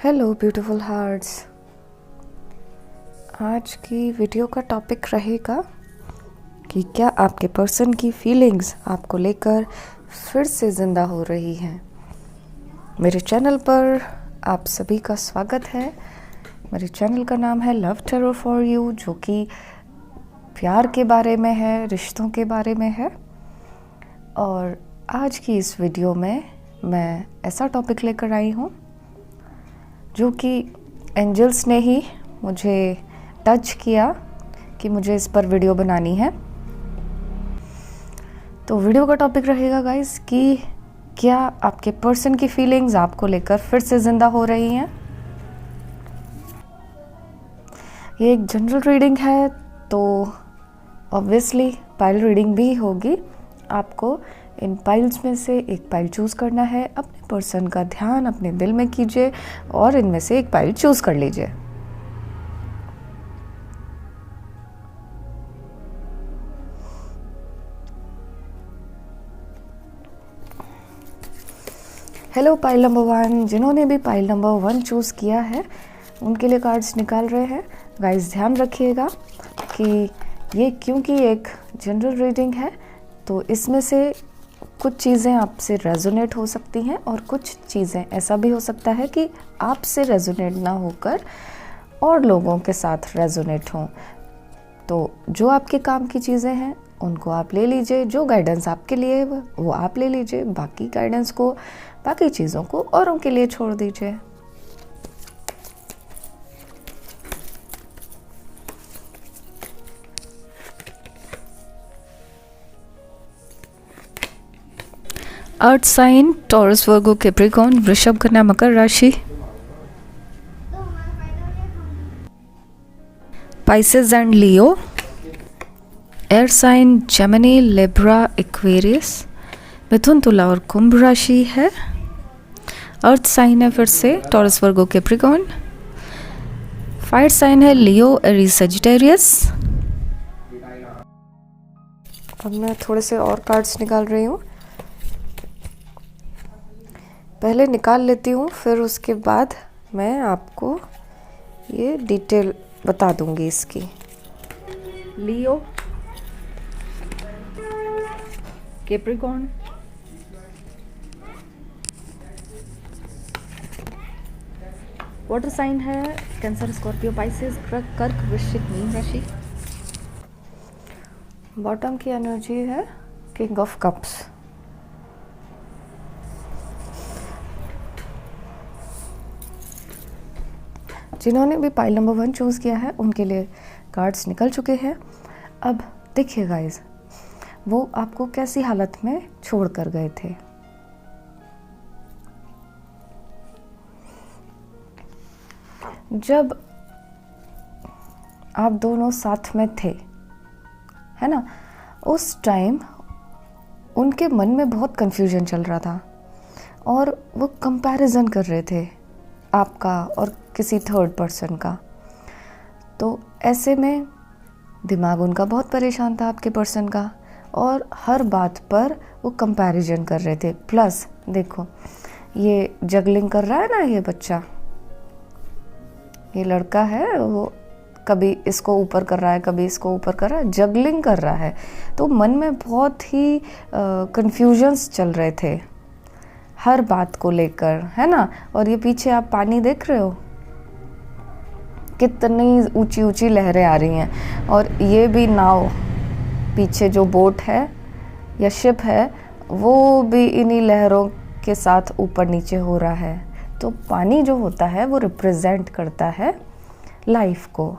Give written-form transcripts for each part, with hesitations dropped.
Hello beautiful hearts. आज की video का टॉपिक रहेगा कि क्या आपके पर्सन की फीलिंग्स आपको लेकर फिर से ज़िंदा हो रही हैं। मेरे चैनल पर आप सभी का स्वागत है। मेरे चैनल का नाम है लव टैरो फॉर यू, जो कि प्यार के बारे में है, रिश्तों के बारे में है। और आज की इस वीडियो में मैं ऐसा टॉपिक लेकर आई हूँ जो कि एंजल्स ने ही मुझे टच किया कि मुझे इस पर वीडियो बनानी है। तो वीडियो का टॉपिक रहेगा गाइस कि क्या आपके पर्सन की फीलिंग्स आपको लेकर फिर से ज़िंदा हो रही हैं। ये एक जनरल रीडिंग है, तो ऑब्वियसली पाइल रीडिंग भी होगी। आपको इन पाइल्स में से एक पाइल चूज़ करना है। अपने पर्सन का ध्यान अपने दिल में कीजिए और इनमें से एक पाइल चूज़ कर लीजिए। हेलो पाइल नंबर 1, जिन्होंने भी पाइल नंबर 1 चूज़ किया है उनके लिए कार्ड्स निकाल रहे हैं। गाइस ध्यान रखिएगा कि ये क्योंकि एक जनरल रीडिंग है, तो इसमें से कुछ चीज़ें आपसे रेजोनेट हो सकती हैं और कुछ चीज़ें ऐसा भी हो सकता है कि आपसे रेजोनेट ना होकर और लोगों के साथ रेजोनेट हों। तो जो आपके काम की चीज़ें हैं उनको आप ले लीजिए, जो गाइडेंस आपके लिए है वो आप ले लीजिए, बाकी गाइडेंस को, बाकी चीज़ों को औरों के लिए छोड़ दीजिए। Earth sign Taurus, Virgo, Capricorn, वृषभ, कन्या, मकर राशि, Pisces and Leo, air sign Gemini, Libra, Aquarius, मिथुन, तुला और कुंभ राशि है। अर्थ साइन है फिर से taurus, Virgo, Capricorn. Fire sign है लियो, एरीज, सजिटेरियस। अब मैं थोड़े से और कार्ड्स निकाल रही हूँ। पहले निकाल लेती हूँ, फिर उसके बाद मैं आपको ये डिटेल बता दूंगी इसकी। लियो, कैप्रिकॉर्न, वाटर साइन है कैंसर, स्कॉर्पियो, पाइसेस, कर्क, वृश्चिक, मीन राशि। बॉटम की एनर्जी है किंग ऑफ कप्स। जिन्होंने भी पाइल नंबर 1 चूज़ किया है उनके लिए कार्ड्स निकल चुके हैं। अब देखिए गाइस, वो आपको कैसी हालत में छोड़ कर गए थे। जब आप दोनों साथ में थे, है ना, उस टाइम उनके मन में बहुत कंफ्यूजन चल रहा था और वो कंपैरिजन कर रहे थे आपका और किसी थर्ड पर्सन का। तो ऐसे में दिमाग उनका बहुत परेशान था आपके पर्सन का, और हर बात पर वो कंपैरिजन कर रहे थे। प्लस देखो, ये जगलिंग कर रहा है ना, ये बच्चा, ये लड़का है, वो कभी इसको ऊपर कर रहा है, कभी इसको ऊपर कर रहा है, जगलिंग कर रहा है। तो मन में बहुत ही कंफ्यूजन्स चल रहे थे हर बात को लेकर, है ना। और ये पीछे आप पानी देख रहे हो, कितनी ऊंची ऊंची लहरें आ रही हैं, और ये भी नाव पीछे जो बोट है या शिप है वो भी इन्हीं लहरों के साथ ऊपर नीचे हो रहा है। तो पानी जो होता है वो रिप्रेजेंट करता है लाइफ को,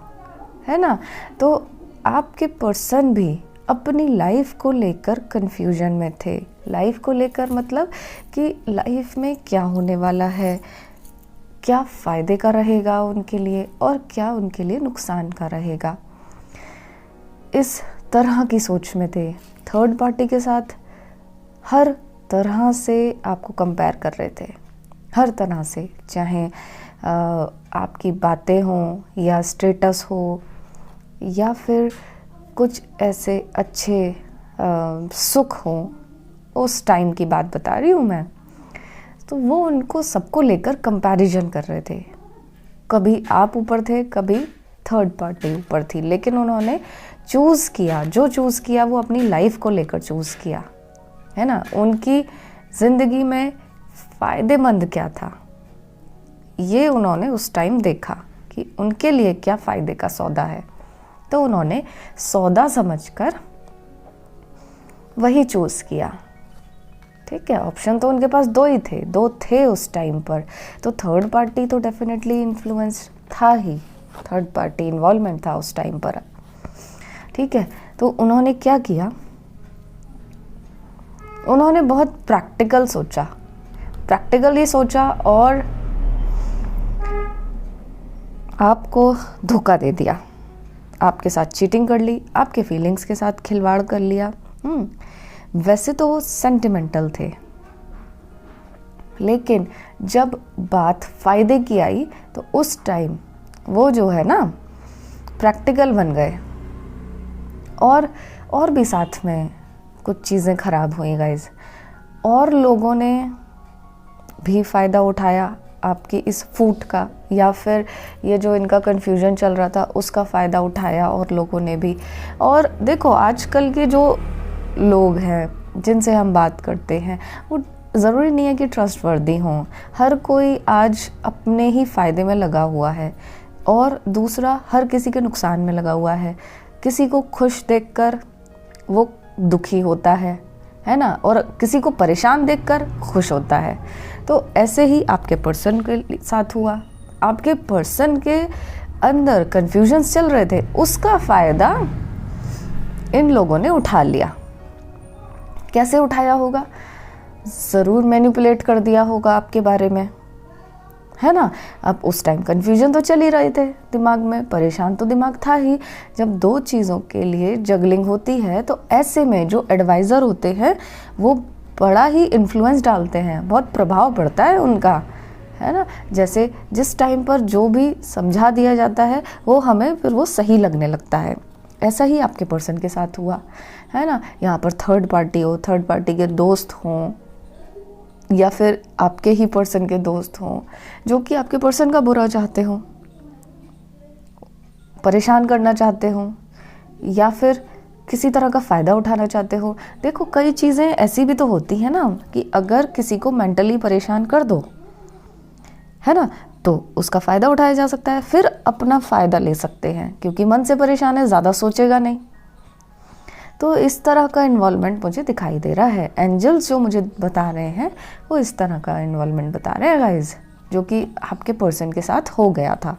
है ना। तो आपके पर्सन भी अपनी लाइफ को लेकर कंफ्यूजन में थे। लाइफ को लेकर मतलब कि लाइफ में क्या होने वाला है, क्या फ़ायदे का रहेगा उनके लिए और क्या उनके लिए नुकसान का रहेगा, इस तरह की सोच में थे। थर्ड पार्टी के साथ हर तरह से आपको कंपेयर कर रहे थे, हर तरह से, चाहे आपकी बातें हों या स्टेटस हो या फिर कुछ ऐसे अच्छे सुख हों। उस टाइम की बात बता रही हूँ मैं। तो वो उनको सबको लेकर कंपैरिजन कर रहे थे कभी आप ऊपर थे, कभी थर्ड पार्टी ऊपर थी, लेकिन उन्होंने चूज़ किया, जो चूज़ किया वो अपनी लाइफ को लेकर चूज़ किया, है ना। उनकी ज़िंदगी में फ़ायदेमंद क्या था, ये उन्होंने उस टाइम देखा कि उनके लिए क्या फ़ायदे का सौदा है। तो उन्होंने सौदा समझकर वही चूज़ किया, ठीक है। ऑप्शन तो उनके पास दो थे उस टाइम पर, तो थर्ड पार्टी तो डेफिनेटली इन्फ्लुएंस था ही, थर्ड पार्टी इन्वॉल्वमेंट था उस टाइम पर, ठीक है। तो उन्होंने क्या किया, उन्होंने बहुत प्रैक्टिकल सोचा, प्रैक्टिकली सोचा और आपको धोखा दे दिया, आपके साथ चीटिंग कर ली, आपके फीलिंग्स के साथ खिलवाड़ कर लिया। वैसे तो वो सेंटिमेंटल थे, लेकिन जब बात फ़ायदे की आई तो उस टाइम वो जो है ना प्रैक्टिकल बन गए, और भी साथ में कुछ चीज़ें ख़राब हुई गाइस, और लोगों ने भी फ़ायदा उठाया आपकी इस फूट का, या फिर ये जो इनका कन्फ्यूजन चल रहा था उसका फ़ायदा उठाया और लोगों ने भी। और देखो आजकल के जो लोग हैं जिनसे हम बात करते हैं वो ज़रूरी नहीं है कि ट्रस्टवर्दी हों, हर कोई आज अपने ही फ़ायदे में लगा हुआ है, और दूसरा हर किसी के नुकसान में लगा हुआ है। किसी को खुश देखकर वो दुखी होता है ना, और किसी को परेशान देखकर खुश होता है। तो ऐसे ही आपके पर्सन के साथ हुआ, आपके पर्सन के अंदर कन्फ्यूजन्स चल रहे थे, उसका फ़ायदा इन लोगों ने उठा लिया। कैसे उठाया होगा, ज़रूर मैनिपुलेट कर दिया होगा आपके बारे में, है ना। अब उस टाइम कन्फ्यूजन तो चल ही रहे थे दिमाग में, परेशान तो दिमाग था ही। जब दो चीज़ों के लिए जगलिंग होती है तो ऐसे में जो एडवाइज़र होते हैं वो बड़ा ही इन्फ्लुएंस डालते हैं, बहुत प्रभाव पड़ता है उनका, है ना। जैसे जिस टाइम पर जो भी समझा दिया जाता है वो हमें फिर वो सही लगने लगता है। ऐसा ही आपके पर्सन के साथ हुआ, है ना। यहाँ पर थर्ड पार्टी हो, थर्ड पार्टी के दोस्त हों, या फिर आपके ही पर्सन के दोस्त हों जो कि आपके पर्सन का बुरा चाहते हो, परेशान करना चाहते हो, या फिर किसी तरह का फ़ायदा उठाना चाहते हो। देखो कई चीज़ें ऐसी भी तो होती हैं ना कि अगर किसी को मेंटली परेशान कर दो, है ना, तो उसका फ़ायदा उठाया जा सकता है, फिर अपना फ़ायदा ले सकते हैं, क्योंकि मन से परेशान है, ज़्यादा सोचेगा नहीं। तो इस तरह का इन्वॉल्वमेंट मुझे दिखाई दे रहा है। एंजल्स जो मुझे बता रहे हैं वो इस तरह का इन्वॉल्वमेंट बता रहे हैं गाइस, जो कि आपके पर्सन के साथ हो गया था।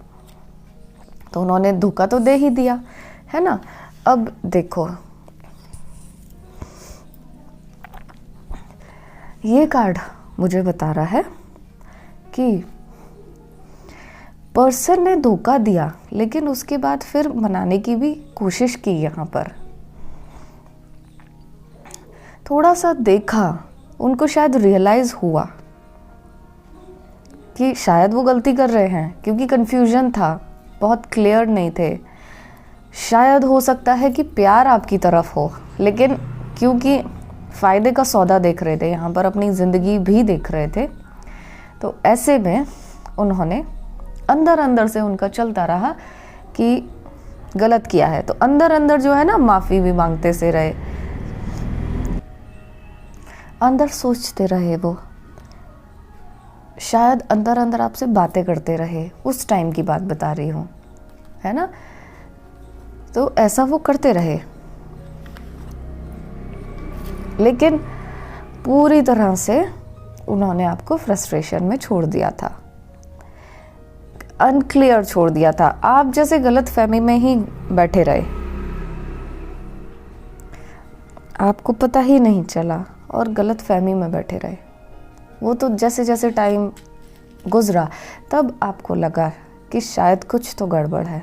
तो उन्होंने धोखा तो दे ही दिया, है ना। अब देखो ये कार्ड मुझे बता रहा है कि पर्सन ने धोखा दिया, लेकिन उसके बाद फिर मनाने की भी कोशिश की। यहाँ पर थोड़ा सा देखा, उनको शायद रियलाइज़ हुआ कि शायद वो गलती कर रहे हैं, क्योंकि कन्फ्यूजन था, बहुत क्लियर नहीं थे। शायद हो सकता है कि प्यार आपकी तरफ हो, लेकिन क्योंकि फ़ायदे का सौदा देख रहे थे, यहाँ पर अपनी ज़िंदगी भी देख रहे थे, तो ऐसे में उन्होंने अंदर अंदर से उनका चलता रहा कि गलत किया है। तो अंदर अंदर जो है ना माफ़ी भी मांगते से रहे, अंदर सोचते रहे, वो शायद अंदर अंदर आपसे बातें करते रहे। उस टाइम की बात बता रही हूँ, है ना। तो ऐसा वो करते रहे, लेकिन पूरी तरह से उन्होंने आपको फ्रस्ट्रेशन में छोड़ दिया था, अनक्लियर छोड़ दिया था। आप जैसे गलत फहमी में ही बैठे रहे, आपको पता ही नहीं चला और गलत फहमी में बैठे रहे। वो तो जैसे जैसे टाइम गुजरा तब आपको लगा कि शायद कुछ तो गड़बड़ है,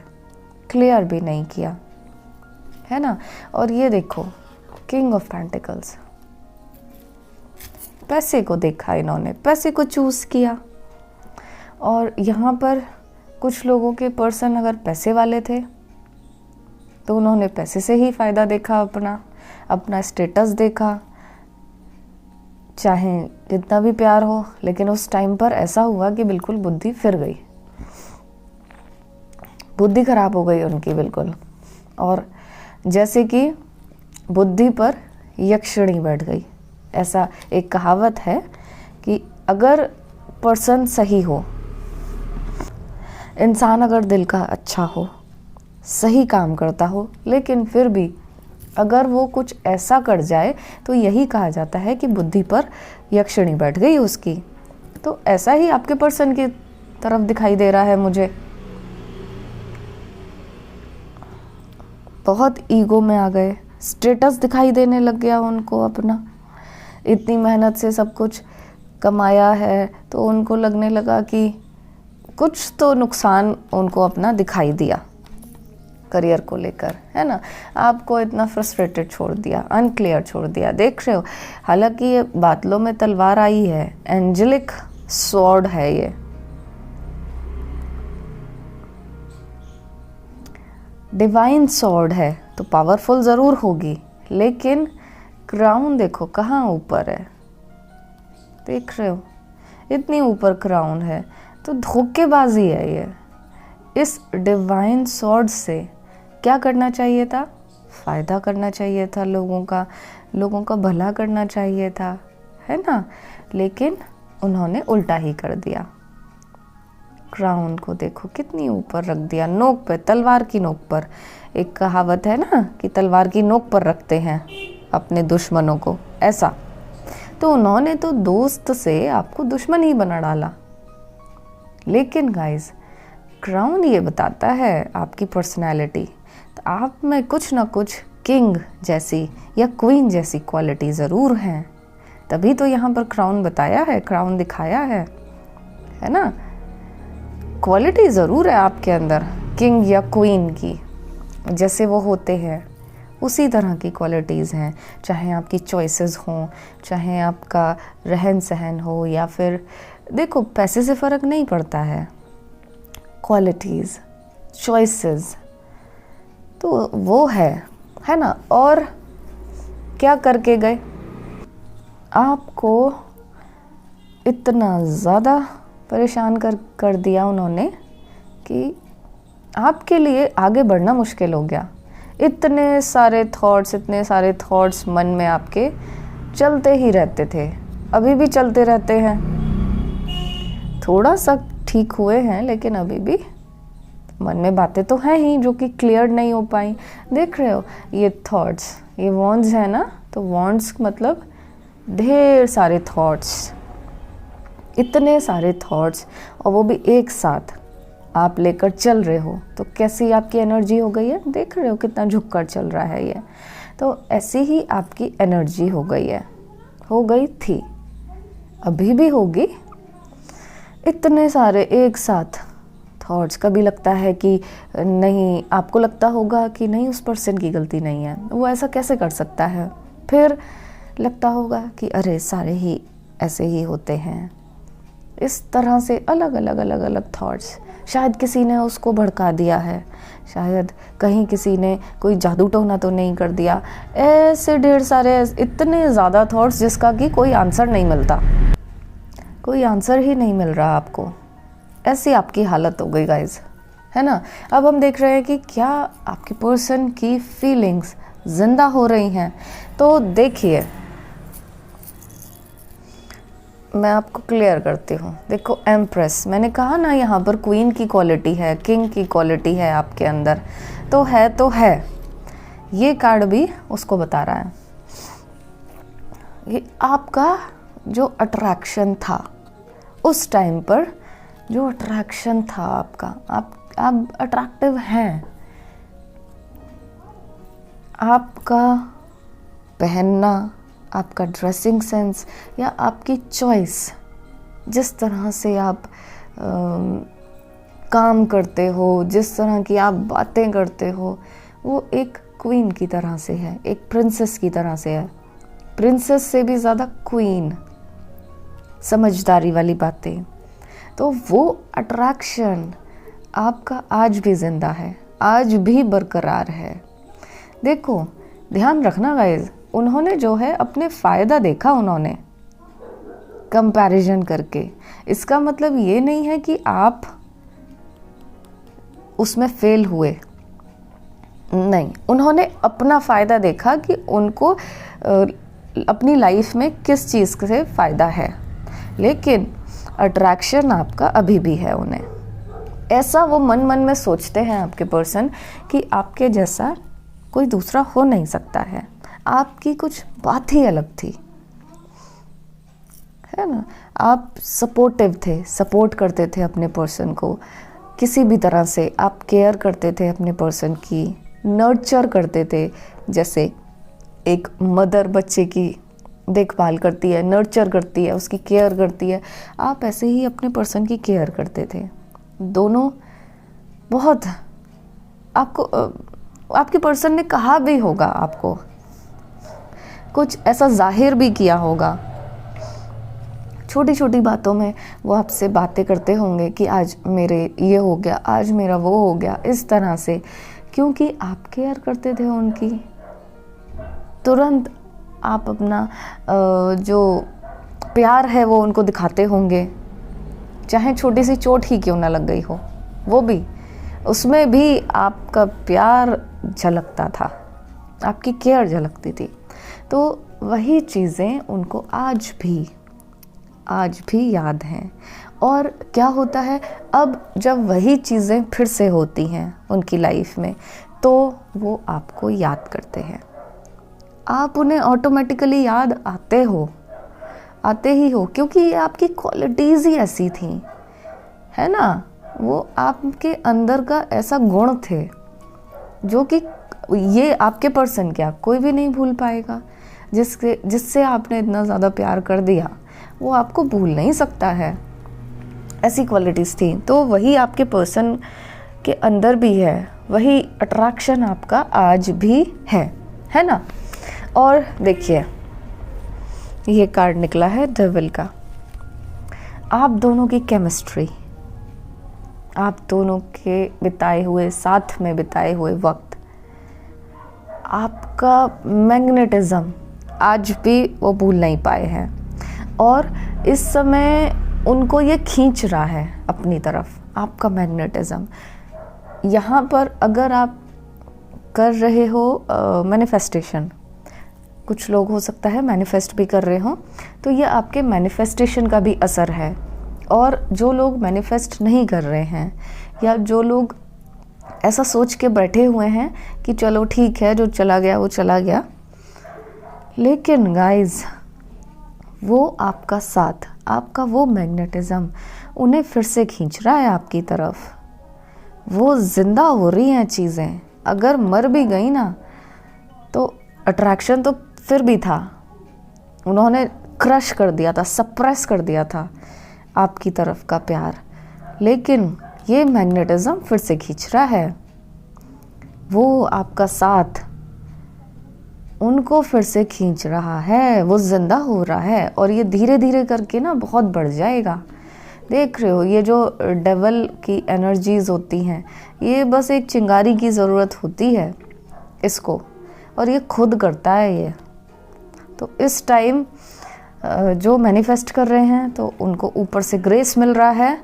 क्लियर भी नहीं किया, है ना। और ये देखो किंग ऑफ पेंटिकल्स, पैसे को देखा इन्होंने, पैसे को चूज़ किया। और यहाँ पर कुछ लोगों के पर्सन अगर पैसे वाले थे तो उन्होंने पैसे से ही फ़ायदा देखा, अपना स्टेटस देखा, चाहे जितना भी प्यार हो। लेकिन उस टाइम पर ऐसा हुआ कि बिल्कुल बुद्धि फिर गई, बुद्धि खराब हो गई उनकी बिल्कुल। और जैसे कि बुद्धि पर यक्षिणी बैठ गई। ऐसा एक कहावत है कि अगर पर्सन सही हो, इंसान अगर दिल का अच्छा हो, सही काम करता हो, लेकिन फिर भी अगर वो कुछ ऐसा कर जाए तो यही कहा जाता है कि बुद्धि पर यक्षिणी बैठ गई उसकी। तो ऐसा ही आपके पर्सन की तरफ दिखाई दे रहा है मुझे। बहुत ईगो में आ गए, स्टेटस दिखाई देने लग गया उनको अपना। इतनी मेहनत से सब कुछ कमाया है तो उनको लगने लगा कि कुछ तो नुकसान उनको अपना दिखाई दिया करियर को लेकर, है ना। आपको इतना फ्रस्ट्रेटेड छोड़ दिया, अनक्लियर छोड़ दिया, देख रहे हो। हालांकि ये बादलों में तलवार आई है, एंजेलिक स्वॉर्ड है ये। डिवाइन स्वॉर्ड है तो पावरफुल ज़रूर होगी, लेकिन क्राउन देखो कहाँ ऊपर है, देख रहे हो, इतनी ऊपर क्राउन है, तो धोखेबाजी है ये। इस डिवाइन स्वॉर्ड से क्या करना चाहिए था? फ़ायदा करना चाहिए था लोगों का भला करना चाहिए था, है ना। लेकिन उन्होंने उल्टा ही कर दिया। क्राउन को देखो कितनी ऊपर रख दिया, नोक पे, तलवार की नोक पर। एक कहावत है ना कि तलवार की नोक पर रखते हैं अपने दुश्मनों को, ऐसा। तो उन्होंने तो दोस्त से आपको दुश्मन ही बना डाला। लेकिन गाइस, क्राउन ये बताता है आपकी पर्सनैलिटी, तो आप में कुछ ना कुछ किंग जैसी या क्वीन जैसी क्वालिटी ज़रूर हैं। तभी तो यहाँ पर क्राउन बताया है, क्राउन दिखाया है ना। क्वालिटी ज़रूर है आपके अंदर किंग या क्वीन की, जैसे वो होते हैं उसी तरह की क्वालिटीज़ हैं। चाहे आपकी चॉइसेस हों, चाहे आपका रहन सहन हो, या फिर देखो पैसे से फ़र्क नहीं पड़ता है, क्वालिटीज़, चॉइसेस तो वो है ना। और क्या करके गए, आपको इतना ज़्यादा परेशान कर दिया उन्होंने कि आपके लिए आगे बढ़ना मुश्किल हो गया। इतने सारे थॉट्स मन में आपके चलते ही रहते थे, अभी भी चलते रहते हैं। थोड़ा सा ठीक हुए हैं, लेकिन अभी भी मन में बातें तो हैं ही जो कि क्लियर नहीं हो पाई। देख रहे हो ये थॉट्स, ये वॉन्ड्स है ना, तो वॉन्ड्स मतलब ढेर सारे थॉट्स, इतने सारे थॉट्स, और वो भी एक साथ आप लेकर चल रहे हो, तो कैसी आपकी एनर्जी हो गई है, देख रहे हो कितना झुक कर चल रहा है ये। तो ऐसी ही आपकी एनर्जी हो गई है, हो गई थी, अभी भी होगी। इतने सारे एक साथ थॉट्स, कभी लगता है कि नहीं, आपको लगता होगा कि नहीं उस पर्सन की गलती नहीं है, वो ऐसा कैसे कर सकता है। फिर लगता होगा कि अरे सारे ही ऐसे ही होते हैं। इस तरह से अलग अलग थॉट्स, शायद किसी ने उसको भड़का दिया है, शायद कहीं किसी ने कोई जादू टोना तो नहीं कर दिया। ऐसे ढेर सारे, इतने ज़्यादा थॉट्स जिसका कि कोई आंसर नहीं मिलता, कोई आंसर ही नहीं मिल रहा आपको। ऐसी आपकी हालत हो गई गाइज, है ना। अब हम देख रहे हैं कि क्या आपकी पर्सन की फीलिंग्स जिंदा हो रही हैं। तो देखिए, मैं आपको क्लियर करती हूँ। देखो एम्प्रेस, मैंने कहा ना यहाँ पर क्वीन की क्वालिटी है, किंग की क्वालिटी है आपके अंदर, तो है। ये कार्ड भी उसको बता रहा है। ये आपका जो अट्रैक्शन था उस टाइम पर, जो अट्रैक्शन था आपका, आप अट्रैक्टिव हैं। आपका पहनना, आपका ड्रेसिंग सेंस या आपकी चॉइस, जिस तरह से आप काम करते हो, जिस तरह की आप बातें करते हो, वो एक क्वीन की तरह से है, एक प्रिंसेस की तरह से है। प्रिंसेस से भी ज़्यादा क्वीन, समझदारी वाली बातें। तो वो अट्रैक्शन आपका आज भी ज़िंदा है, आज भी बरकरार है। देखो ध्यान रखना गाइज, उन्होंने जो है अपने फ़ायदा देखा, उन्होंने कंपैरिजन करके। इसका मतलब ये नहीं है कि आप उसमें फेल हुए नहीं, उन्होंने अपना फ़ायदा देखा कि उनको अपनी लाइफ में किस चीज़ से फ़ायदा है, लेकिन अट्रैक्शन आपका अभी भी है उन्हें। ऐसा वो मन मन में सोचते हैं आपके पर्सन कि आपके जैसा कोई दूसरा हो नहीं सकता है, आपकी कुछ बात ही अलग थी, है ना। आप सपोर्टिव थे, सपोर्ट करते थे अपने पर्सन को किसी भी तरह से, आप केयर करते थे अपने पर्सन की, नर्चर करते थे, जैसे एक मदर बच्चे की देखभाल करती है, नर्चर करती है, उसकी केयर करती है, आप ऐसे ही अपने पर्सन की केयर करते थे। दोनों बहुत आपको आपके पर्सन ने कहा भी होगा, आपको कुछ ऐसा जाहिर भी किया होगा, छोटी छोटी बातों में वो आपसे बातें करते होंगे कि आज मेरे ये हो गया, आज मेरा वो हो गया, इस तरह से, क्योंकि आप केयर करते थे उनकी। तुरंत आप अपना जो प्यार है वो उनको दिखाते होंगे, चाहे छोटी सी चोट ही क्यों ना लग गई हो, वो भी, उसमें भी आपका प्यार झलकता था, आपकी केयर झलकती थी। तो वही चीज़ें उनको आज भी याद हैं। और क्या होता है, अब जब वही चीज़ें फिर से होती हैं उनकी लाइफ में, तो वो आपको याद करते हैं, आप उन्हें ऑटोमेटिकली याद आते ही हो, क्योंकि ये आपकी क्वालिटीज़ ही ऐसी थी, है ना। वो आपके अंदर का ऐसा गुण थे जो कि ये आपके पर्सन क्या कोई भी नहीं भूल पाएगा, जिससे आपने इतना ज़्यादा प्यार कर दिया, वो आपको भूल नहीं सकता है। ऐसी क्वालिटीज़ थी, तो वही आपके पर्सन के अंदर भी है, वही अट्रैक्शन आपका आज भी है ना। और देखिए, ये कार्ड निकला है डेविल का। आप दोनों की केमिस्ट्री, आप दोनों के साथ में बिताए हुए वक्त, आपका मैग्नेटिज्म आज भी वो भूल नहीं पाए हैं, और इस समय उनको ये खींच रहा है अपनी तरफ, आपका मैग्नेटिज्म। यहाँ पर अगर आप कर रहे हो मैनिफेस्टेशन, कुछ लोग हो सकता है मैनिफेस्ट भी कर रहे हो, तो ये आपके मैनिफेस्टेशन का भी असर है। और जो लोग मैनिफेस्ट नहीं कर रहे हैं, या जो लोग ऐसा सोच के बैठे हुए हैं कि चलो ठीक है, जो चला गया वो चला गया, लेकिन गाइस, वो आपका साथ, आपका वो मैग्नेटिज्म उन्हें फिर से खींच रहा है आपकी तरफ। वो जिंदा हो रही हैं चीज़ें, अगर मर भी गई ना तो अट्रैक्शन तो फिर भी था, उन्होंने क्रश कर दिया था, सप्रेस कर दिया था आपकी तरफ का प्यार, लेकिन ये मैग्नेटिज्म फिर से खींच रहा है। वो आपका साथ उनको फिर से खींच रहा है, वो जिंदा हो रहा है, और ये धीरे धीरे करके ना बहुत बढ़ जाएगा। देख रहे हो, ये जो डेविल की एनर्जीज होती हैं, ये बस एक चिंगारी की ज़रूरत होती है इसको, और ये खुद करता है ये। तो इस टाइम जो मैनिफेस्ट कर रहे हैं, तो उनको ऊपर से ग्रेस मिल रहा है,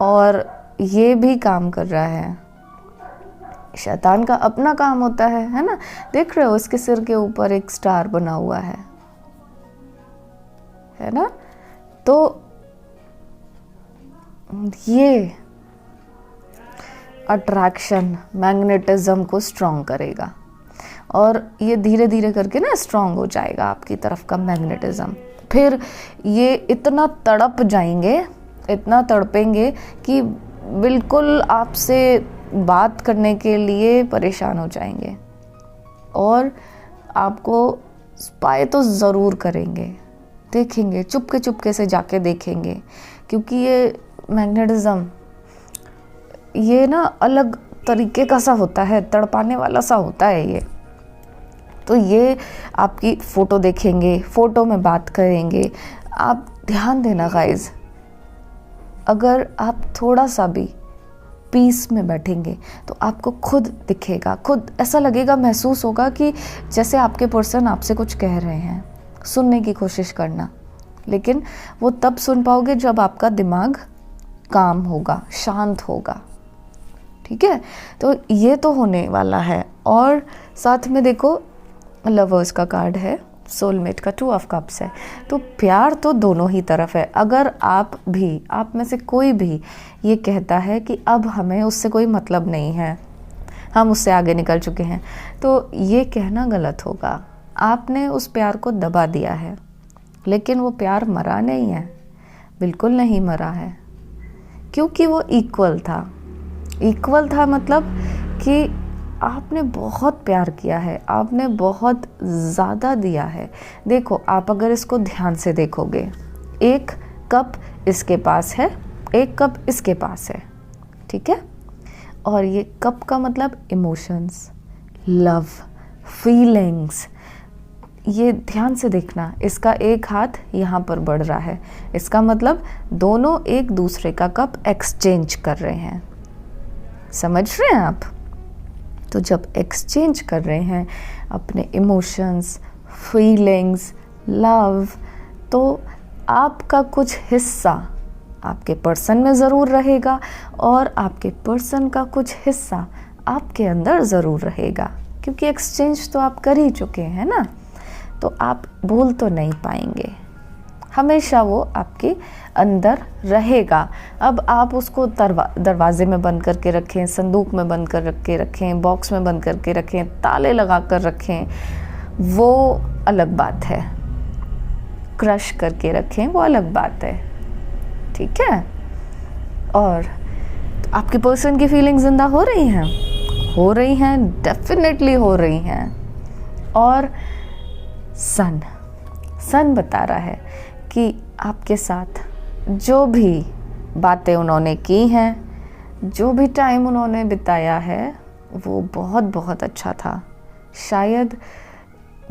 और ये भी काम कर रहा है। शैतान का अपना काम होता है ना। देख रहे हो, इसके सिर के ऊपर एक स्टार बना हुआ है ना। तो ये अट्रैक्शन मैग्नेटिज्म को स्ट्रॉन्ग करेगा, और ये धीरे धीरे करके ना स्ट्रॉन्ग हो जाएगा आपकी तरफ का मैग्नेटिज्म। फिर ये इतना तड़प जाएंगे, इतना तड़पेंगे कि बिल्कुल आपसे बात करने के लिए परेशान हो जाएंगे, और आपको स्पाई तो ज़रूर करेंगे, देखेंगे, चुपके से जाके देखेंगे, क्योंकि ये मैग्नेटिज्म ये ना अलग तरीके का सा होता है, तड़पाने वाला सा होता है ये। तो ये आपकी फ़ोटो देखेंगे, फ़ोटो में बात करेंगे। आप ध्यान देना गाइस, अगर आप थोड़ा सा भी पीस में बैठेंगे तो आपको खुद दिखेगा, खुद ऐसा लगेगा, महसूस होगा कि जैसे आपके पर्सन आपसे कुछ कह रहे हैं। सुनने की कोशिश करना, लेकिन वो तब सुन पाओगे जब आपका दिमाग काम होगा, शांत होगा, ठीक है, तो ये तो होने वाला है। और साथ में देखो लवर्स का कार्ड है, सोलमेट का 2 ऑफ कप्स है, तो प्यार तो दोनों ही तरफ है। अगर आप में से कोई भी ये कहता है कि अब हमें उससे कोई मतलब नहीं है, हम उससे आगे निकल चुके हैं, तो ये कहना गलत होगा। आपने उस प्यार को दबा दिया है, लेकिन वो प्यार मरा नहीं है, बिल्कुल नहीं मरा है, क्योंकि वो इक्वल था मतलब कि आपने बहुत प्यार किया है, आपने बहुत ज़्यादा दिया है। देखो, आप अगर इसको ध्यान से देखोगे, एक कप इसके पास है, एक कप इसके पास है, ठीक है, और ये कप का मतलब इमोशंस, लव, फीलिंग्स, ये ध्यान से देखना, इसका एक हाथ यहाँ पर बढ़ रहा है, इसका मतलब दोनों एक दूसरे का कप एक्सचेंज कर रहे हैं। समझ रहे हैं आप? तो जब एक्सचेंज कर रहे हैं अपने इमोशंस, फीलिंग्स, लव, तो आपका कुछ हिस्सा आपके पर्सन में ज़रूर रहेगा और आपके पर्सन का कुछ हिस्सा आपके अंदर ज़रूर रहेगा, क्योंकि एक्सचेंज तो आप कर ही चुके हैं ना, तो आप भूल तो नहीं पाएंगे, हमेशा वो आपके अंदर रहेगा। अब आप उसको दरवाजे में बंद करके रखें, संदूक में बंद करके रखें, बॉक्स में बंद करके रखें, ताले लगा कर रखें, वो अलग बात है, क्रश करके रखें, वो अलग बात है, ठीक है। और आपके पर्सन की फीलिंग जिंदा हो रही हैं, डेफिनेटली हो रही हैं। और सन बता रहा है कि आपके साथ जो भी बातें उन्होंने की हैं, जो भी टाइम उन्होंने बिताया है, वो बहुत बहुत अच्छा था। शायद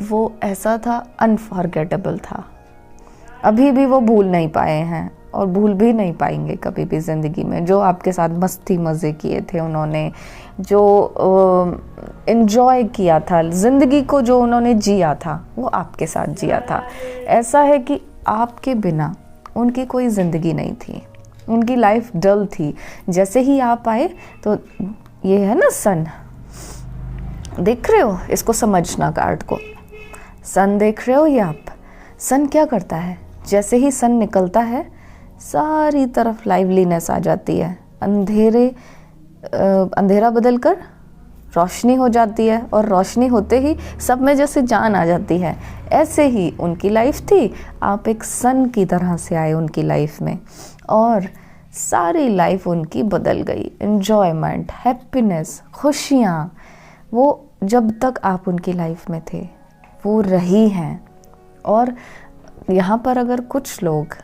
वो ऐसा था, अनफॉरगेटेबल था। अभी भी वो भूल नहीं पाए हैं और भूल भी नहीं पाएंगे कभी भी ज़िंदगी में। जो आपके साथ मस्ती मज़े किए थे उन्होंने, जो एन्जॉय किया था ज़िंदगी को, जो उन्होंने जिया था, वो आपके साथ जिया था। ऐसा है कि आपके बिना उनकी कोई ज़िंदगी नहीं थी, उनकी लाइफ डल थी। जैसे ही आप आए, तो ये है ना सन, देख रहे हो, इसको समझना कार्ड को, सन देख रहे हो ये आप। सन क्या करता है, जैसे ही सन निकलता है सारी तरफ लाइवलीनेस आ जाती है, अंधेरा बदलकर रोशनी हो जाती है, और रोशनी होते ही सब में जैसे जान आ जाती है। ऐसे ही उनकी लाइफ थी, आप एक सन की तरह से आए उनकी लाइफ में, और सारी लाइफ उनकी बदल गई। एन्जॉयमेंट, हैप्पीनेस, खुशियाँ, वो जब तक आप उनकी लाइफ में थे वो रही हैं। और यहाँ पर अगर कुछ लोग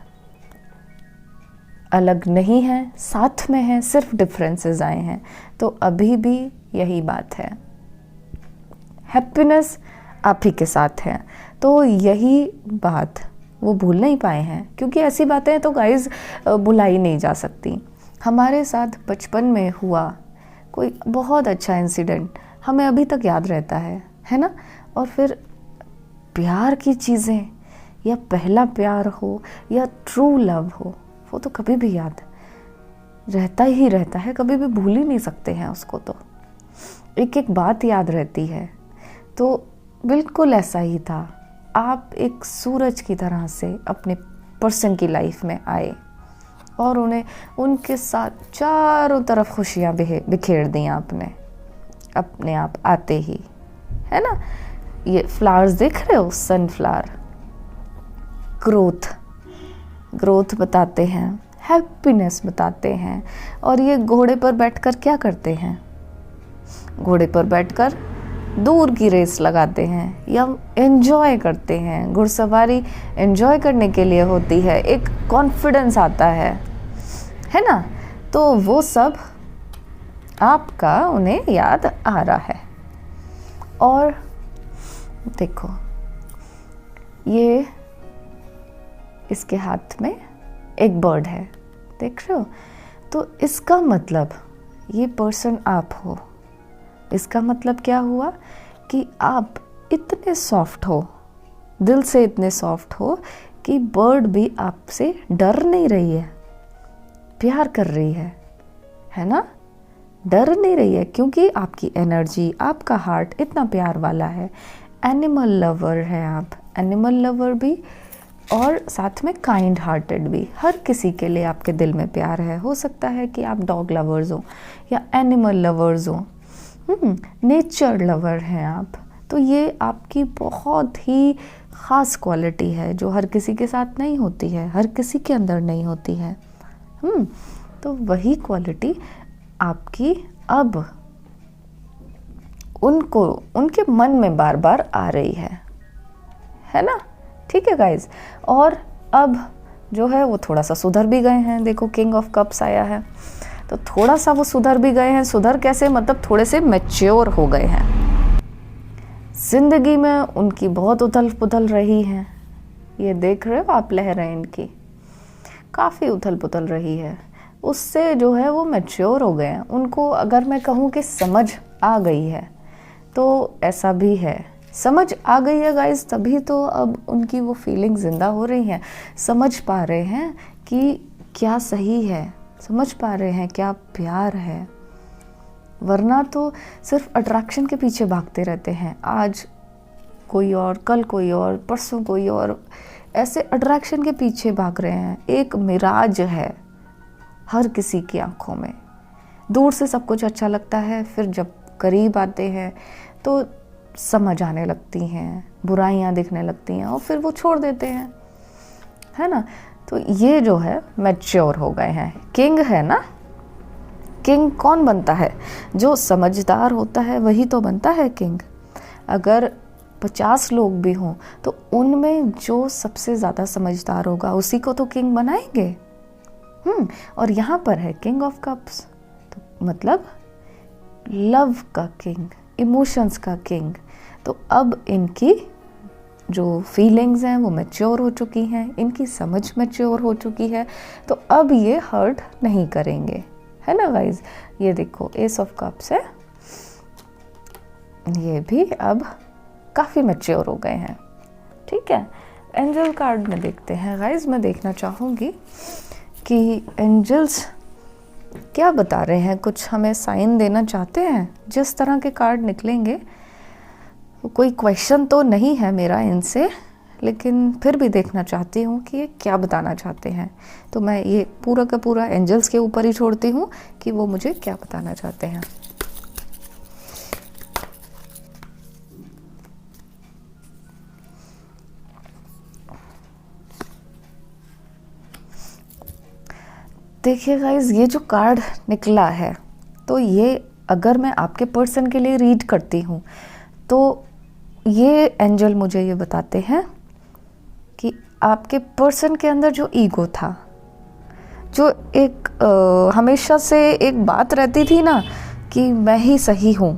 अलग नहीं हैं, साथ में हैं, सिर्फ डिफरेंसेस आए हैं, तो अभी भी यही बात है, हैप्पीनेस आप ही के साथ है। तो यही बात वो भूल नहीं पाए हैं, क्योंकि ऐसी बातें तो गाइस भुलाई नहीं जा सकती। हमारे साथ बचपन में हुआ कोई बहुत अच्छा इंसिडेंट हमें अभी तक याद रहता है ना। और फिर प्यार की चीज़ें, या पहला प्यार हो या ट्रू लव हो, वो तो कभी भी याद रहता ही रहता है, कभी भी भूल ही नहीं सकते हैं उसको। तो एक एक बात याद रहती है। तो बिल्कुल ऐसा ही था, आप एक सूरज की तरह से अपने पर्सन की लाइफ में आए और उन्हें उनके साथ चारों तरफ खुशियाँ बिखेर दी आपने अपने आप आते ही, है ना। ये फ्लावर्स देख रहे हो, सनफ्लावर, ग्रोथ बताते हैं, हैप्पीनेस बताते हैं। और ये घोड़े पर बैठकर क्या करते हैं, घोड़े पर बैठकर दूर की रेस लगाते हैं या एंजॉय करते हैं। घुड़सवारी एंजॉय करने के लिए होती है, एक कॉन्फिडेंस आता है ना। तो वो सब आपका उन्हें याद आ रहा है। और देखो, ये इसके हाथ में एक बर्ड है, देख रहे हो। तो इसका मतलब ये पर्सन आप हो। इसका मतलब क्या हुआ कि आप इतने सॉफ्ट हो, दिल से इतने सॉफ्ट हो कि बर्ड भी आपसे डर नहीं रही है, प्यार कर रही है ना। डर नहीं रही है, क्योंकि आपकी एनर्जी, आपका हार्ट इतना प्यार वाला है। एनिमल लवर है आप, एनिमल लवर भी और साथ में काइंड हार्टेड भी। हर किसी के लिए आपके दिल में प्यार है। हो सकता है कि आप डॉग लवर्स हो या एनिमल लवर्स हो, नेचर लवर हैं आप। तो ये आपकी बहुत ही ख़ास क्वालिटी है जो हर किसी के साथ नहीं होती है, हर किसी के अंदर नहीं होती है। तो वही क्वालिटी आपकी अब उनको, उनके मन में बार बार आ रही है ना। ठीक है गाइज। और अब जो है वो थोड़ा सा सुधर भी गए हैं। देखो किंग ऑफ कप्स आया है, तो थोड़ा सा वो सुधर भी गए हैं। सुधर कैसे, मतलब थोड़े से मैच्योर हो गए हैं। जिंदगी में उनकी बहुत उथल पुथल रही है। ये देख रहे हो आप लहरें इनकी, काफ़ी उथल पुथल रही है। उससे जो है वो मैच्योर हो गए हैं। उनको अगर मैं कहूँ कि समझ आ गई है तो ऐसा भी है। समझ आ गई है गाइस, तभी तो अब उनकी वो फीलिंग ज़िंदा हो रही हैं। समझ पा रहे हैं कि क्या सही है, समझ पा रहे हैं क्या प्यार है। वरना तो सिर्फ अट्रैक्शन के पीछे भागते रहते हैं। आज कोई और, कल कोई और, परसों कोई और, ऐसे अट्रैक्शन के पीछे भाग रहे हैं। एक मिराज है हर किसी की आंखों में। दूर से सब कुछ अच्छा लगता है, फिर जब करीब आते हैं तो समझ आने लगती हैं, बुराइयां दिखने लगती हैं और फिर वो छोड़ देते हैं, है ना। तो ये जो है मैच्योर हो गए हैं। किंग है ना, किंग कौन बनता है? जो समझदार होता है वही तो बनता है किंग। अगर 50 लोग भी हों तो उनमें जो सबसे ज़्यादा समझदार होगा उसी को तो किंग बनाएंगे। और यहाँ पर है किंग ऑफ कप्स, तो मतलब लव का किंग, इमोशंस का किंग। तो अब इनकी जो फीलिंग्स हैं वो मैच्योर हो चुकी हैं, इनकी समझ मैच्योर हो चुकी है। तो अब ये हर्ट नहीं करेंगे, है ना गाइज। ये देखो एस ऑफ कप्स है, ये भी अब काफ़ी मैच्योर हो गए हैं। ठीक है, एंजल कार्ड में देखते हैं गाइज। मैं देखना चाहूँगी कि एंजल्स क्या बता रहे हैं, कुछ हमें साइन देना चाहते हैं। जिस तरह के कार्ड निकलेंगे, कोई क्वेश्चन तो नहीं है मेरा इनसे, लेकिन फिर भी देखना चाहती हूँ कि ये क्या बताना चाहते हैं। तो मैं ये पूरा का पूरा एंजल्स के ऊपर ही छोड़ती हूँ कि वो मुझे क्या बताना चाहते हैं। देखिए गाइज, ये जो कार्ड निकला है, तो ये अगर मैं आपके पर्सन के लिए रीड करती हूँ तो ये एंजल मुझे ये बताते हैं कि आपके पर्सन के अंदर जो ईगो था, जो एक हमेशा से एक बात रहती थी ना कि मैं ही सही हूँ,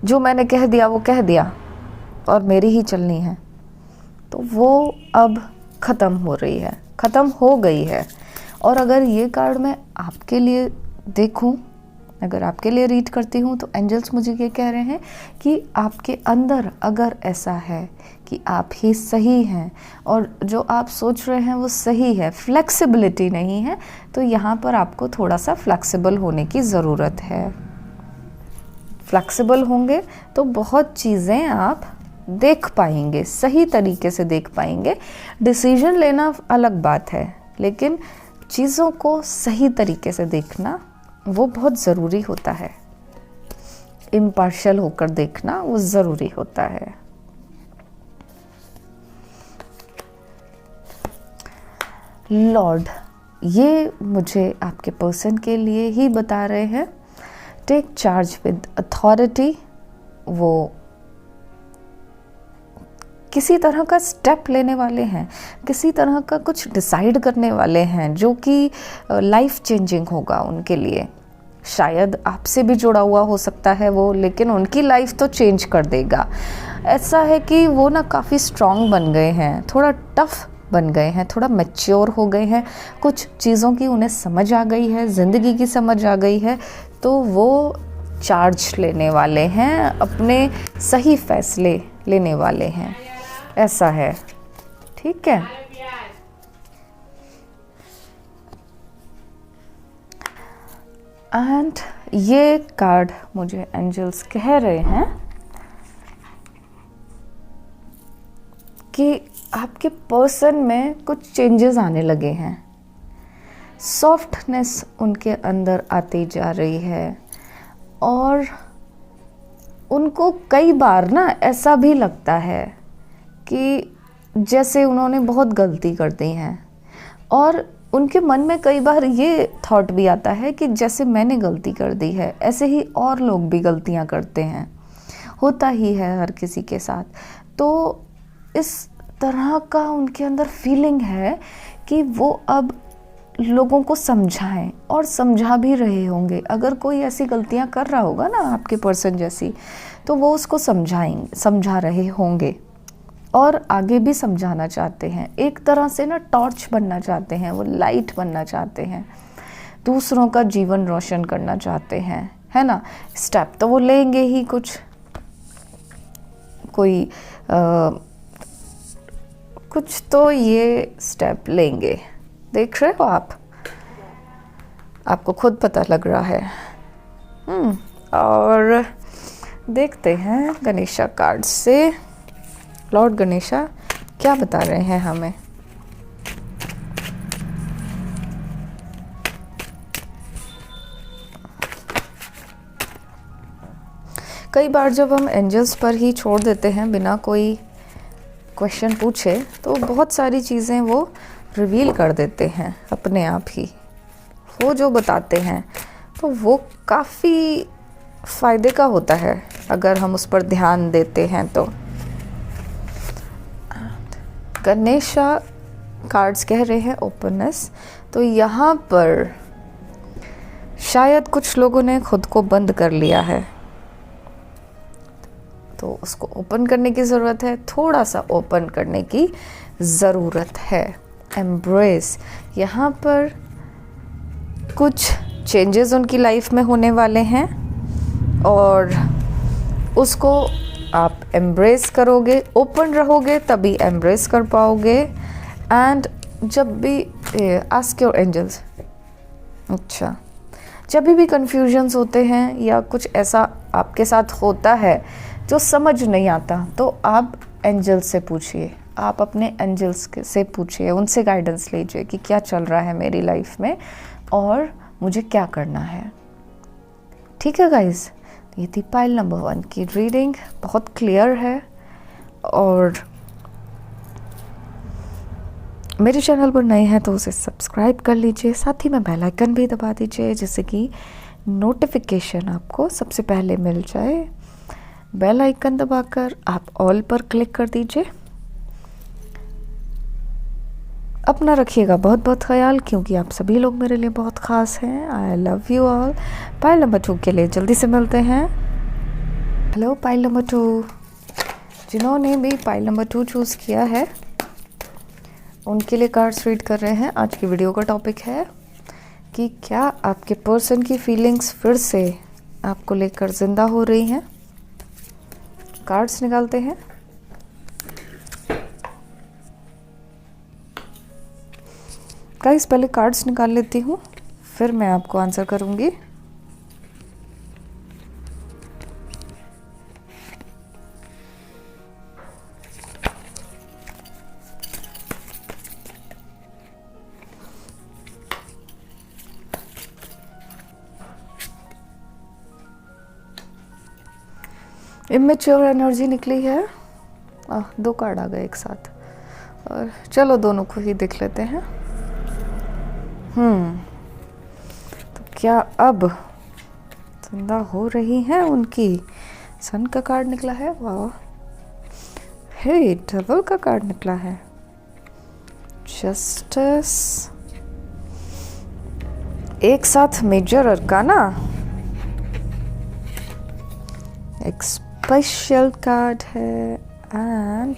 जो मैंने कह दिया वो कह दिया और मेरी ही चलनी है, तो वो अब ख़त्म हो रही है, ख़त्म हो गई है। और अगर ये कार्ड मैं आपके लिए देखूं, अगर आपके लिए रीड करती हूँ, तो एंजल्स मुझे ये कह रहे हैं कि आपके अंदर अगर ऐसा है कि आप ही सही हैं और जो आप सोच रहे हैं वो सही है, फ्लेक्सिबिलिटी नहीं है, तो यहाँ पर आपको थोड़ा सा फ्लेक्सिबल होने की ज़रूरत है। फ्लेक्सिबल होंगे तो बहुत चीज़ें आप देख पाएंगे, सही तरीके से देख पाएंगे। डिसीजन लेना अलग बात है, लेकिन चीज़ों को सही तरीके से देखना वो बहुत ज़रूरी होता है। इम्पार्शियल होकर देखना वो ज़रूरी होता है। लॉर्ड, ये मुझे आपके पर्सन के लिए ही बता रहे हैं। Take charge with authority. वो किसी तरह का स्टेप लेने वाले हैं, किसी तरह का कुछ डिसाइड करने वाले हैं जो कि लाइफ चेंजिंग होगा उनके लिए। शायद आपसे भी जुड़ा हुआ हो सकता है वो, लेकिन उनकी लाइफ तो चेंज कर देगा। ऐसा है कि वो ना काफ़ी स्ट्रॉन्ग बन गए हैं, थोड़ा टफ बन गए हैं, थोड़ा मैच्योर हो गए हैं, कुछ चीज़ों की उन्हें समझ आ गई है, ज़िंदगी की समझ आ गई है, तो वो चार्ज लेने वाले हैं, अपने सही फैसले लेने वाले हैं। ऐसा है, ठीक है। एंड ये कार्ड मुझे एंजल्स कह रहे हैं कि आपके पर्सन में कुछ चेंजेस आने लगे हैं, सॉफ्टनेस उनके अंदर आती जा रही है और उनको कई बार ना ऐसा भी लगता है कि जैसे उन्होंने बहुत गलती कर दी हैं और उनके मन में कई बार ये थॉट भी आता है कि जैसे मैंने गलती कर दी है ऐसे ही और लोग भी गलतियां करते हैं, होता ही है हर किसी के साथ। तो इस तरह का उनके अंदर फीलिंग है कि वो अब लोगों को समझाएं और समझा भी रहे होंगे। अगर कोई ऐसी गलतियां कर रहा होगा ना आपके पर्सन जैसी, तो वो उसको समझा रहे होंगे और आगे भी समझाना चाहते हैं। एक तरह से ना टॉर्च बनना चाहते हैं, वो लाइट बनना चाहते हैं, दूसरों का जीवन रोशन करना चाहते हैं, है ना। स्टेप तो वो लेंगे ही, कुछ तो ये स्टेप लेंगे। देख रहे हो आप, आपको खुद पता लग रहा है। और देखते हैं गणेशा कार्ड से लॉर्ड गणेशा क्या बता रहे हैं हमें। कई बार जब हम एंजल्स पर ही छोड़ देते हैं बिना कोई क्वेश्चन पूछे, तो बहुत सारी चीज़ें वो रिवील कर देते हैं अपने आप ही। वो जो बताते हैं तो वो काफ़ी फ़ायदे का होता है अगर हम उस पर ध्यान देते हैं तो। गणेशा कार्ड्स कह रहे हैं ओपननेस। तो यहाँ पर शायद कुछ लोगों ने खुद को बंद कर लिया है, तो उसको ओपन करने की ज़रूरत है, थोड़ा सा ओपन करने की ज़रूरत है। एम्ब्रेस, यहाँ पर कुछ चेंजेस उनकी लाइफ में होने वाले हैं और उसको आप एम्ब्रेस करोगे, ओपन रहोगे तभी एम्ब्रेस कर पाओगे। एंड जब भी आस्क योर एंजल्स, अच्छा, जब भी कन्फ्यूजन्स होते हैं या कुछ ऐसा आपके साथ होता है जो समझ नहीं आता, तो आप एंजल्स से पूछिए, आप अपने एंजल्स से पूछिए, उनसे गाइडेंस लीजिए कि क्या चल रहा है मेरी लाइफ में और मुझे क्या करना है। ठीक है गाइस, ये थी पाइल नंबर 1 की रीडिंग। बहुत क्लियर है और मेरे चैनल पर नए हैं तो उसे सब्सक्राइब कर लीजिए, साथ ही में बेल आइकन भी दबा दीजिए जिससे कि नोटिफिकेशन आपको सबसे पहले मिल जाए। बेल आइकन दबाकर आप ऑल पर क्लिक कर दीजिए। अपना रखिएगा बहुत बहुत ख्याल, क्योंकि आप सभी लोग मेरे लिए बहुत ख़ास हैं। I love you all. Pile number 2 के लिए जल्दी से मिलते हैं। हेलो पाइल नंबर 2, जिन्होंने भी पाइल नंबर 2 चूज़ किया है उनके लिए कार्ड्स रीड कर रहे हैं। आज की वीडियो का टॉपिक है कि क्या आपके पर्सन की फीलिंग्स फिर से आपको लेकर ज़िंदा हो रही हैं। कार्ड्स निकालते हैं। गाइस, पहले कार्ड्स निकाल लेती हूँ, फिर मैं आपको आंसर करूँगी। इमेच्योर एनर्जी निकली है। 2 कार्ड आ गए एक साथ, और चलो दोनों को ही देख लेते हैं। तो क्या अब जिंदा हो रही हैं उनकी। सन का कार्ड निकला है, वाह। हे, डबल का कार्ड निकला है, जस्टिस, एक साथ मेजर अरकाना, एक स्पेशल कार्ड है एंड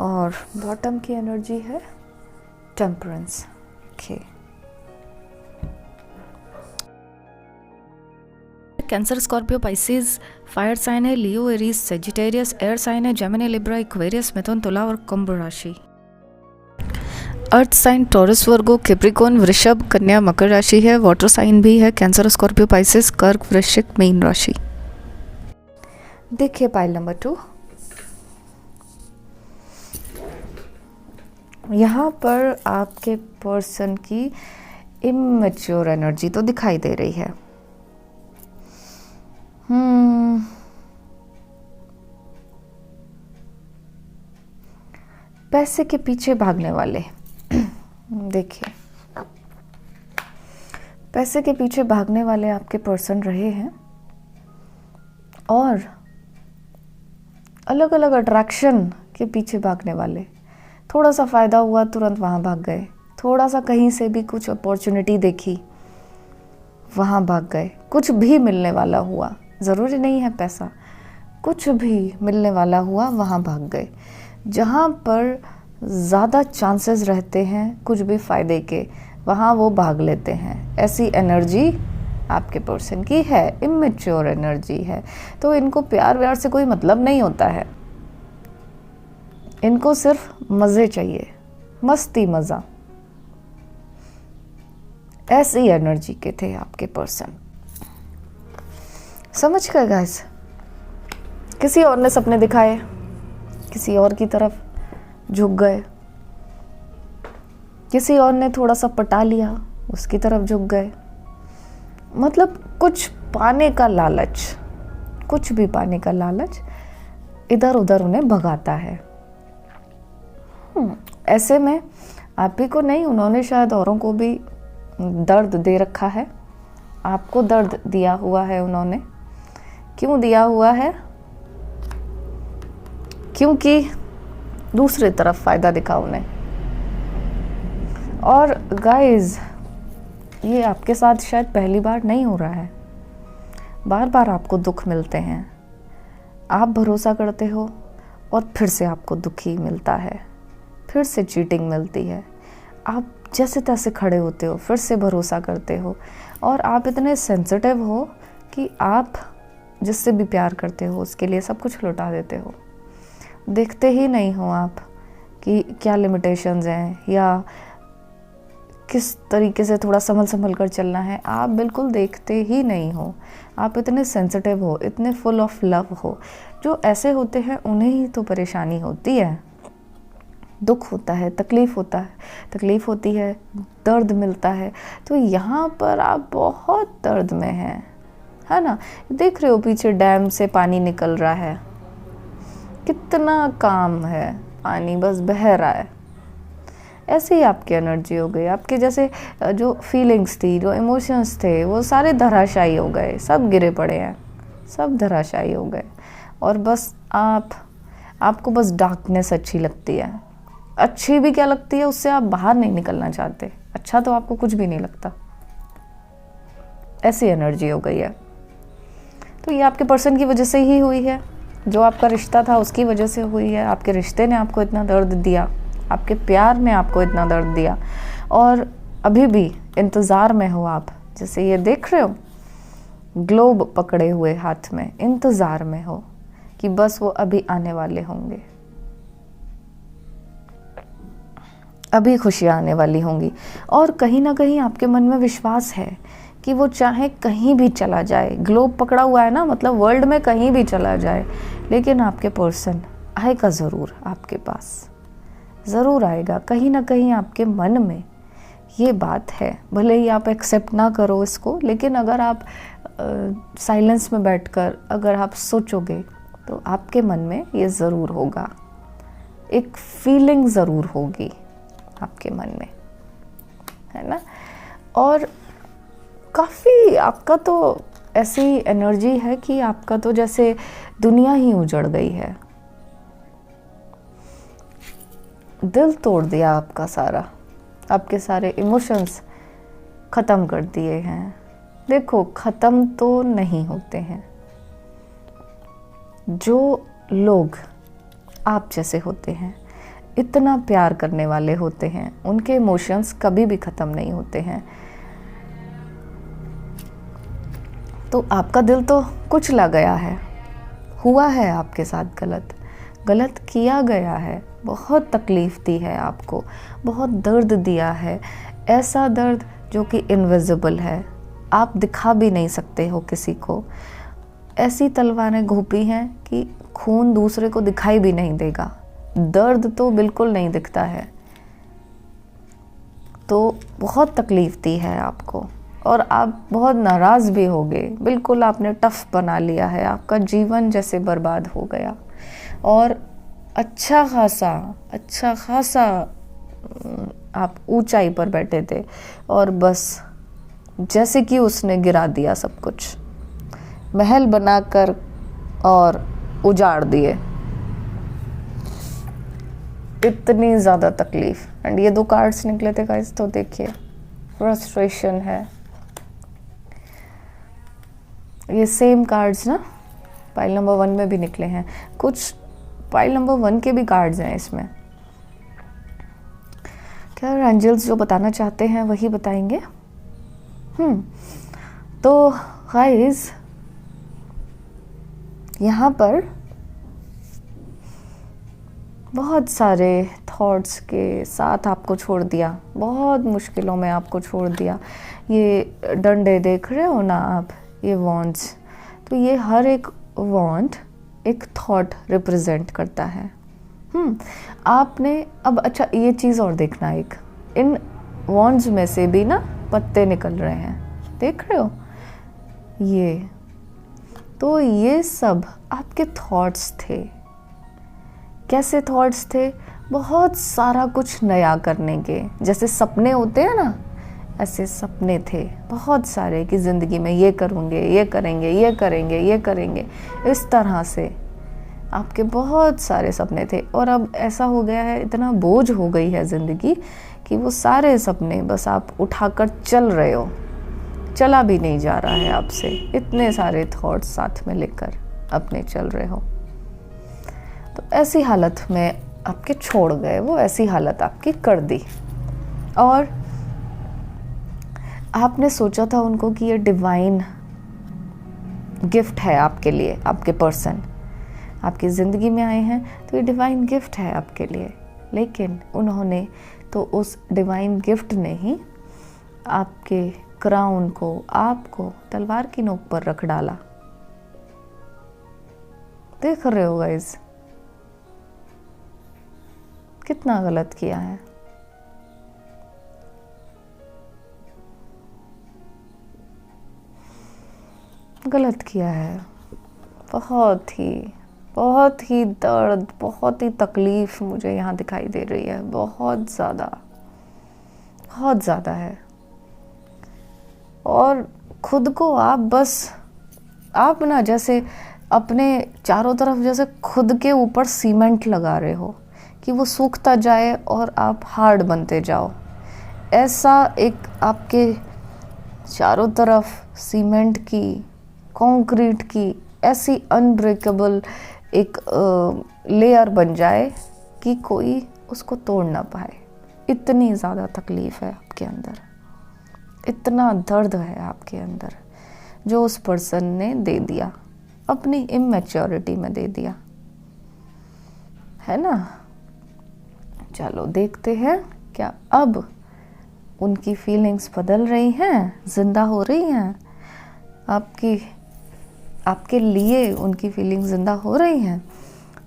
और बॉटम की एनर्जी है temperance. Okay, Cancer, Scorpio, Pisces fire sign है, Leo, Aries, Sagittarius air sign है, जेमिनी, लिब्रा, एक्वेरियस, मिथुन, तुला और कुंभ राशि। Earth sign Taurus, Virgo, Capricorn, वृषभ, कन्या, मकर राशि है। वाटर साइन भी है कैंसर, स्कॉर्पियो, पाइसेस, कर्क, वृश्चिक, मीन राशि। देखिए पाइल नंबर 2, यहाँ पर आपके पर्सन की इमैच्योर एनर्जी तो दिखाई दे रही है। पैसे के पीछे भागने वाले देखिए, पैसे के पीछे भागने वाले आपके पर्सन रहे हैं और अलग अलग अट्रैक्शन के पीछे भागने वाले। थोड़ा सा फ़ायदा हुआ तुरंत वहाँ भाग गए, थोड़ा सा कहीं से भी कुछ अपॉर्चुनिटी देखी वहाँ भाग गए। कुछ भी मिलने वाला हुआ, ज़रूरी नहीं है पैसा, कुछ भी मिलने वाला हुआ वहाँ भाग गए। जहाँ पर ज़्यादा चांसेस रहते हैं कुछ भी फ़ायदे के, वहाँ वो भाग लेते हैं। ऐसी एनर्जी आपके पर्सन की है, इमैच्योर एनर्जी है। तो इनको प्यार व्यार से कोई मतलब नहीं होता है, इनको सिर्फ मज़े चाहिए, मस्ती मज़ा। ऐसी एनर्जी के थे आपके पर्सन। समझ गए गाइस? किसी और ने सपने दिखाए, किसी और की तरफ झुक गए, किसी और ने थोड़ा सा पटा लिया, उसकी तरफ झुक गए। मतलब कुछ पाने का लालच, कुछ भी पाने का लालच इधर उधर उन्हें भगाता है। ऐसे में आप ही को नहीं, उन्होंने शायद औरों को भी दर्द दे रखा है। आपको दर्द दिया हुआ है उन्होंने। क्यों दिया हुआ है? क्योंकि दूसरी तरफ फ़ायदा दिखा उन्हें। और गाइस, ये आपके साथ शायद पहली बार नहीं हो रहा है, बार बार आपको दुख मिलते हैं। आप भरोसा करते हो और फिर से आपको दुखी मिलता है, फिर से चीटिंग मिलती है। आप जैसे तैसे खड़े होते हो, फिर से भरोसा करते हो। और आप इतने सेंसिटिव हो कि आप जिससे भी प्यार करते हो उसके लिए सब कुछ लुटा देते हो। देखते ही नहीं हो आप कि क्या लिमिटेशंस हैं या किस तरीके से थोड़ा संभल कर चलना है। आप बिल्कुल देखते ही नहीं हो। आप इतने सेंसिटिव हो, इतने फुल ऑफ लव हो। जो ऐसे होते हैं उन्हें ही तो परेशानी होती है, दुख होता है, तकलीफ़ होती है, दर्द मिलता है। तो यहाँ पर आप बहुत दर्द में हैं, है ना? देख रहे हो पीछे डैम से पानी निकल रहा है, कितना काम है, पानी बस बह रहा है। ऐसे ही आपकी एनर्जी हो गई। आपके जैसे जो फीलिंग्स थी, जो इमोशंस थे, वो सारे धराशायी हो गए, सब गिरे पड़े हैं, सब धराशायी हो गए। और बस आपको बस डार्कनेस अच्छी लगती है। अच्छी भी क्या लगती है, उससे आप बाहर नहीं निकलना चाहते। अच्छा तो आपको कुछ भी नहीं लगता। ऐसी एनर्जी हो गई है। तो ये आपके पर्सन की वजह से ही हुई है, जो आपका रिश्ता था उसकी वजह से हुई है। आपके रिश्ते ने आपको इतना दर्द दिया, आपके प्यार ने आपको इतना दर्द दिया, और अभी भी इंतज़ार में हो आप। जैसे ये देख रहे हो, ग्लोब पकड़े हुए हाथ में, इंतज़ार में हो कि बस वो अभी आने वाले होंगे, अभी खुशियाँ आने वाली होंगी। और कहीं ना कहीं आपके मन में विश्वास है कि वो चाहे कहीं भी चला जाए, ग्लोब पकड़ा हुआ है ना, मतलब वर्ल्ड में कहीं भी चला जाए, लेकिन आपके पर्सन आएगा ज़रूर, आपके पास ज़रूर आएगा। कहीं ना कहीं आपके मन में ये बात है, भले ही आप एक्सेप्ट ना करो इसको, लेकिन अगर आप साइलेंस में बैठकर अगर आप सोचोगे तो आपके मन में ये ज़रूर होगा, एक फीलिंग ज़रूर होगी आपके मन में, है ना? और काफ़ी आपका तो ऐसी एनर्जी है कि आपका तो जैसे दुनिया ही उजड़ गई है, दिल तोड़ दिया आपका सारा, आपके सारे इमोशंस ख़त्म कर दिए हैं। देखो, ख़त्म तो नहीं होते हैं। जो लोग आप जैसे होते हैं, इतना प्यार करने वाले होते हैं, उनके इमोशंस कभी भी ख़त्म नहीं होते हैं। तो आपका दिल तो कुचला गया है, हुआ है आपके साथ गलत किया गया है, बहुत तकलीफ़ दी है आपको, बहुत दर्द दिया है, ऐसा दर्द जो कि इनविजिबल है, आप दिखा भी नहीं सकते हो किसी को। ऐसी तलवारें घोंपी हैं कि खून दूसरे को दिखाई भी नहीं देगा, दर्द तो बिल्कुल नहीं दिखता है। तो बहुत तकलीफ़ दी है आपको और आप बहुत नाराज़ भी होगे, बिल्कुल आपने टफ बना लिया है, आपका जीवन जैसे बर्बाद हो गया और अच्छा खासा आप ऊंचाई पर बैठे थे और बस जैसे कि उसने गिरा दिया सब कुछ, महल बनाकर और उजाड़ दिए। इतनी ज़्यादा तकलीफ़। एंड ये 2 कार्ड्स निकले थे गाइस, तो देखिए फ्रस्ट्रेशन है। ये सेम कार्ड्स ना पाइल नंबर 1 में भी निकले हैं, कुछ पाइल नंबर 1 के भी कार्ड्स हैं इसमें। क्या एंजल्स जो बताना चाहते हैं वही बताएंगे। तो गाइस यहाँ पर बहुत सारे थॉट्स के साथ आपको छोड़ दिया, बहुत मुश्किलों में आपको छोड़ दिया। ये डंडे देख रहे हो ना आप, ये वॉन्ड्स, तो ये हर एक वॉन्ड एक थॉट रिप्रेजेंट करता है। आपने अब अच्छा ये चीज़ और देखना, एक इन वॉन्ड्स में से भी ना पत्ते निकल रहे हैं, देख रहे हो ये, तो ये सब आपके थॉट्स थे। कैसे थॉट्स थे? बहुत सारा कुछ नया करने के, जैसे सपने होते हैं ना, ऐसे सपने थे बहुत सारे कि ज़िंदगी में ये करूँगे, ये करेंगे, ये करेंगे, ये करेंगे, इस तरह से आपके बहुत सारे सपने थे। और अब ऐसा हो गया है, इतना बोझ हो गई है ज़िंदगी कि वो सारे सपने बस आप उठाकर चल रहे हो, चला भी नहीं जा रहा है आपसे, इतने सारे थॉट्स साथ में लेकर अपने चल रहे हो। तो ऐसी हालत में आपके छोड़ गए, वो ऐसी हालत आपकी कर दी। और आपने सोचा था उनको कि ये डिवाइन गिफ्ट है आपके लिए, आपके पर्सन आपकी ज़िंदगी में आए हैं तो ये डिवाइन गिफ्ट है आपके लिए, लेकिन उन्होंने तो उस डिवाइन गिफ्ट ने ही आपके क्राउन को, आपको तलवार की नोक पर रख डाला। देख रहे हो गाइस, कितना गलत किया है। गलत किया है, बहुत ही दर्द, बहुत ही तकलीफ मुझे यहाँ दिखाई दे रही है, बहुत ज़्यादा है। और खुद को आप ना जैसे अपने चारों तरफ जैसे खुद के ऊपर सीमेंट लगा रहे हो कि वो सूखता जाए और आप हार्ड बनते जाओ। ऐसा एक आपके चारों तरफ सीमेंट की, कंक्रीट की ऐसी अनब्रेकेबल एक लेयर बन जाए कि कोई उसको तोड़ ना पाए। इतनी ज़्यादा तकलीफ़ है आपके अंदर, इतना दर्द है आपके अंदर, जो उस पर्सन ने दे दिया, अपनी इमैच्योरिटी में दे दिया, है ना। चलो देखते हैं क्या अब उनकी फीलिंग्स बदल रही हैं, जिंदा हो रही हैं, आपके लिए उनकी फीलिंग्स जिंदा हो रही हैं।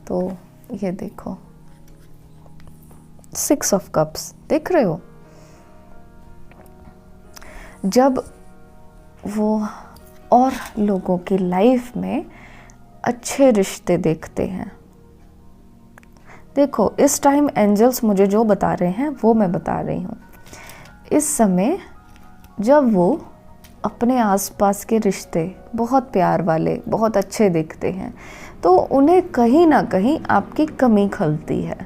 तो ये देखो 6 ऑफ कप्स देख रहे हो, जब वो और लोगों की लाइफ में अच्छे रिश्ते देखते हैं। देखो इस टाइम एंजल्स मुझे जो बता रहे हैं वो मैं बता रही हूँ। इस समय जब वो अपने आसपास के रिश्ते बहुत प्यार वाले, बहुत अच्छे देखते हैं, तो उन्हें कहीं ना कहीं आपकी कमी खलती है।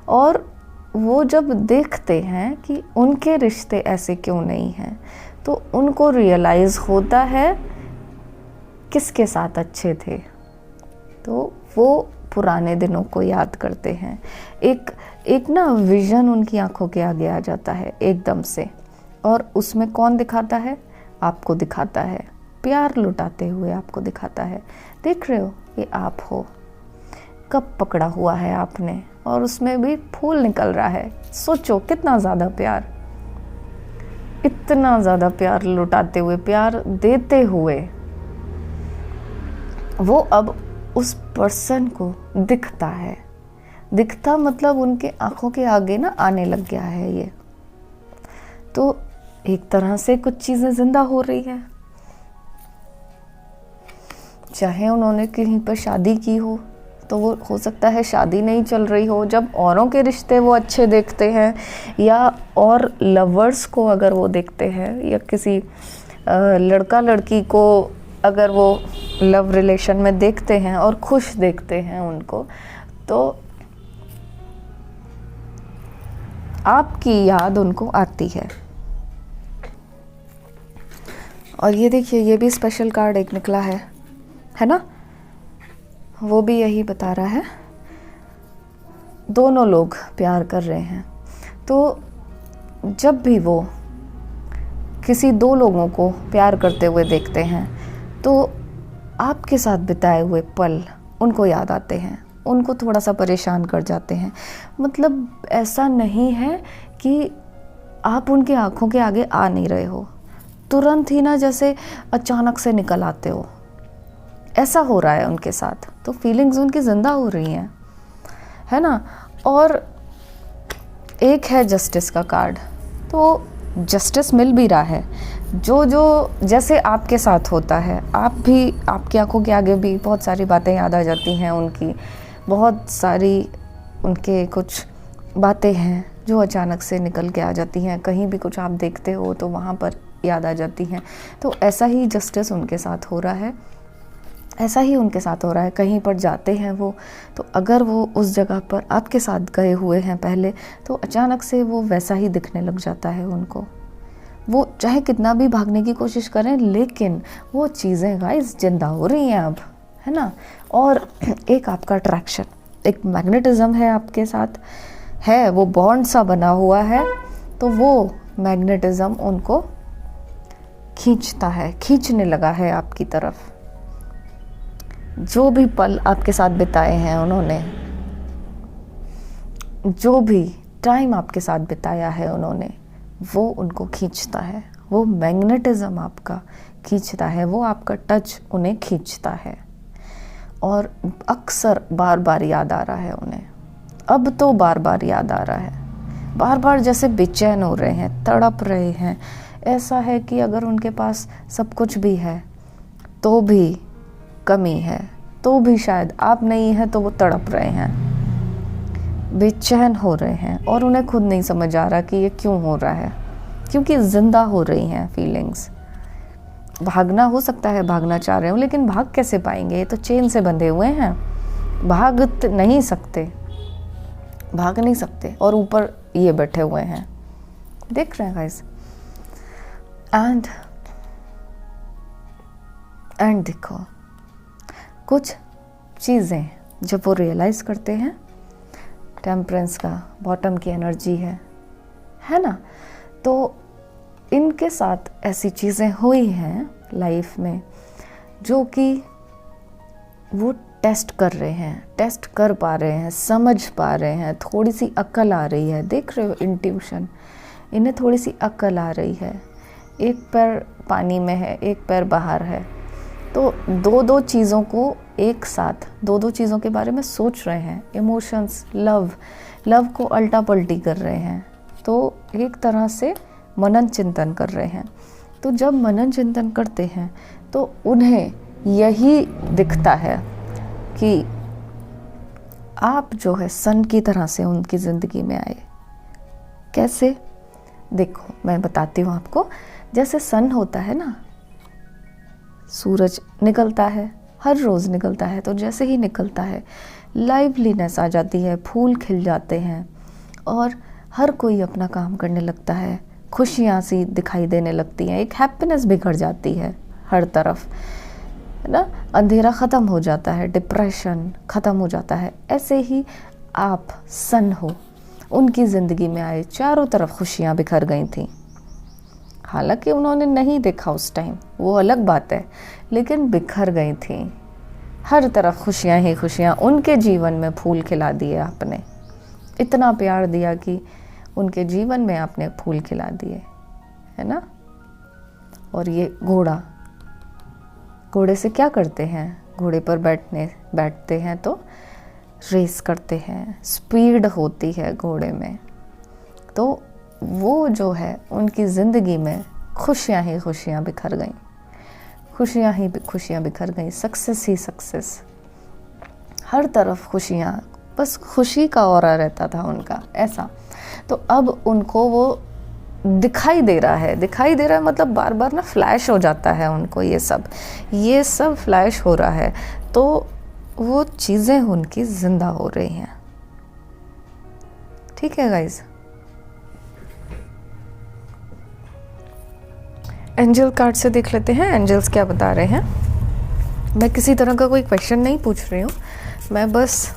और वो जब देखते हैं कि उनके रिश्ते ऐसे क्यों नहीं हैं, तो उनको रियलाइज़ होता है किसके साथ अच्छे थे, तो वो पुराने दिनों को याद करते हैं। एक ना विज़न उनकी आंखों के आगे आ जाता है एकदम से, और उसमें कौन दिखाता है? आपको दिखाता है, प्यार लुटाते हुए आपको दिखाता है। देख रहे हो, ये आप हो। कब पकड़ा हुआ है आपने? और उसमें भी फूल निकल रहा है। सोचो कितना ज़्यादा प्यार, इतना ज़्यादा प्यार लुटाते हुए, प्यार देते हुए वो अब उस पर्सन को दिखता है। दिखता मतलब उनके आंखों के आगे ना आने लग गया है ये। तो एक तरह से कुछ चीज़ें जिंदा हो रही है। चाहे उन्होंने कहीं पर शादी की हो तो वो हो सकता है शादी नहीं चल रही हो, जब औरों के रिश्ते वो अच्छे देखते हैं, या और लवर्स को अगर वो देखते हैं, या किसी लड़का लड़की को अगर वो लव रिलेशन में देखते हैं और खुश देखते हैं उनको, तो आपकी याद उनको आती है। और ये देखिए, ये भी स्पेशल कार्ड एक निकला है ना, वो भी यही बता रहा है, दोनों लोग प्यार कर रहे हैं। तो जब भी वो किसी दो लोगों को प्यार करते हुए देखते हैं तो आपके साथ बिताए हुए पल उनको याद आते हैं, उनको थोड़ा सा परेशान कर जाते हैं। मतलब ऐसा नहीं है कि आप उनकी आंखों के आगे आ नहीं रहे हो, तुरंत ही ना जैसे अचानक से निकल आते हो, ऐसा हो रहा है उनके साथ। तो फीलिंग्स उनकी ज़िंदा हो रही हैं, है ना। और एक है जस्टिस का कार्ड, तो जस्टिस मिल भी रहा है। जो जैसे आपके साथ होता है, आप भी, आपकी आंखों के आगे भी बहुत सारी बातें याद आ जाती हैं उनकी, बहुत सारी उनके कुछ बातें हैं जो अचानक से निकल के आ जाती हैं। कहीं भी कुछ आप देखते हो तो वहाँ पर याद आ जाती हैं। तो ऐसा ही जस्टिस उनके साथ हो रहा है, ऐसा ही उनके साथ हो रहा है। कहीं पर जाते हैं वो, तो अगर वो उस जगह पर आपके साथ गए हुए हैं पहले, तो अचानक से वो वैसा ही दिखने लग जाता है उनको। वो चाहे कितना भी भागने की कोशिश करें, लेकिन वो चीज़ें गाइस जिंदा हो रही हैं अब, है ना। और एक आपका अट्रैक्शन, एक मैग्नेटिज्म है आपके साथ है, वो बॉन्ड सा बना हुआ है। तो वो मैग्नेटिज्म उनको खींचता है, खींचने लगा है आपकी तरफ। जो भी पल आपके साथ बिताए हैं उन्होंने, जो भी टाइम आपके साथ बिताया है उन्होंने, वो उनको खींचता है। वो मैग्नेटिज्म आपका खींचता है, वो आपका टच उन्हें खींचता है। और अक्सर बार बार याद आ रहा है उन्हें, अब तो बार बार याद आ रहा है, बार बार जैसे बेचैन हो रहे हैं, तड़प रहे हैं। ऐसा है कि अगर उनके पास सब कुछ भी है तो भी कमी है, तो भी शायद आप नहीं है, तो वो तड़प रहे हैं, बेचैन हो रहे हैं, और उन्हें खुद नहीं समझ आ रहा कि ये क्यों हो रहा है, क्योंकि जिंदा हो रही हैं फीलिंग्स। भागना हो सकता है, भागना चाह रहे हो, लेकिन भाग कैसे पाएंगे, ये तो चेन से बंधे हुए हैं, भाग नहीं सकते, भाग नहीं सकते। और ऊपर ये बैठे हुए हैं, देख रहे हैं गाइस। एंड देखो, कुछ चीज़ें जब वो रियलाइज़ करते हैं, टेम्परेंस का बॉटम की एनर्जी है ना। तो इनके साथ ऐसी चीज़ें हुई हैं लाइफ में जो कि वो टेस्ट कर रहे हैं, टेस्ट कर पा रहे हैं, समझ पा रहे हैं, थोड़ी सी अक्ल आ रही है। देख रहे हो इंट्यूशन, इन्हें थोड़ी सी अक्ल आ रही है। एक पैर पानी में है, एक पैर बाहर है, तो दो चीज़ों को एक साथ, दो चीज़ों के बारे में सोच रहे हैं। इमोशंस, लव को अल्टा पल्टी कर रहे हैं। तो एक तरह से मनन चिंतन कर रहे हैं। तो जब मनन चिंतन करते हैं तो उन्हें यही दिखता है कि आप जो है सन की तरह से उनकी ज़िंदगी में आए। कैसे? देखो मैं बताती हूँ आपको। जैसे सन होता है ना, सूरज निकलता है, हर रोज़ निकलता है, तो जैसे ही निकलता है लाइवलीनेस आ जाती है, फूल खिल जाते हैं और हर कोई अपना काम करने लगता है, खुशियाँ सी दिखाई देने लगती हैं, एक हैप्पीनेस बिखर जाती है हर तरफ, है ना। अंधेरा ख़त्म हो जाता है, डिप्रेशन ख़त्म हो जाता है। ऐसे ही आप सन हो, उनकी ज़िंदगी में आए, चारों तरफ खुशियाँ बिखर गई थी। हालांकि उन्होंने नहीं देखा उस टाइम, वो अलग बात है, लेकिन बिखर गई थी। हर तरफ खुशियाँ ही खुशियाँ, उनके जीवन में फूल खिला दिए आपने। इतना प्यार दिया कि उनके जीवन में आपने फूल खिला दिए, है ना। और ये घोड़े से क्या करते हैं, घोड़े पर बैठते हैं तो रेस करते हैं, स्पीड होती है घोड़े में। तो वो जो है उनकी ज़िंदगी में खुशियाँ ही खुशियाँ बिखर गईं, खुशियाँ ही खुशियाँ बिखर गईं, सक्सेस ही सक्सेस, हर तरफ खुशियाँ, बस खुशी का ऑरा रहता था उनका, ऐसा। तो अब उनको वो दिखाई दे रहा है मतलब बार बार ना फ्लैश हो जाता है उनको, ये सब फ्लैश हो रहा है। तो वो चीज़ें उनकी ज़िंदा हो रही हैं। ठीक है गाइज, एंजल कार्ड से देख लेते हैं एंजल्स क्या बता रहे हैं। मैं किसी तरह का कोई क्वेश्चन नहीं पूछ रही हूँ, मैं बस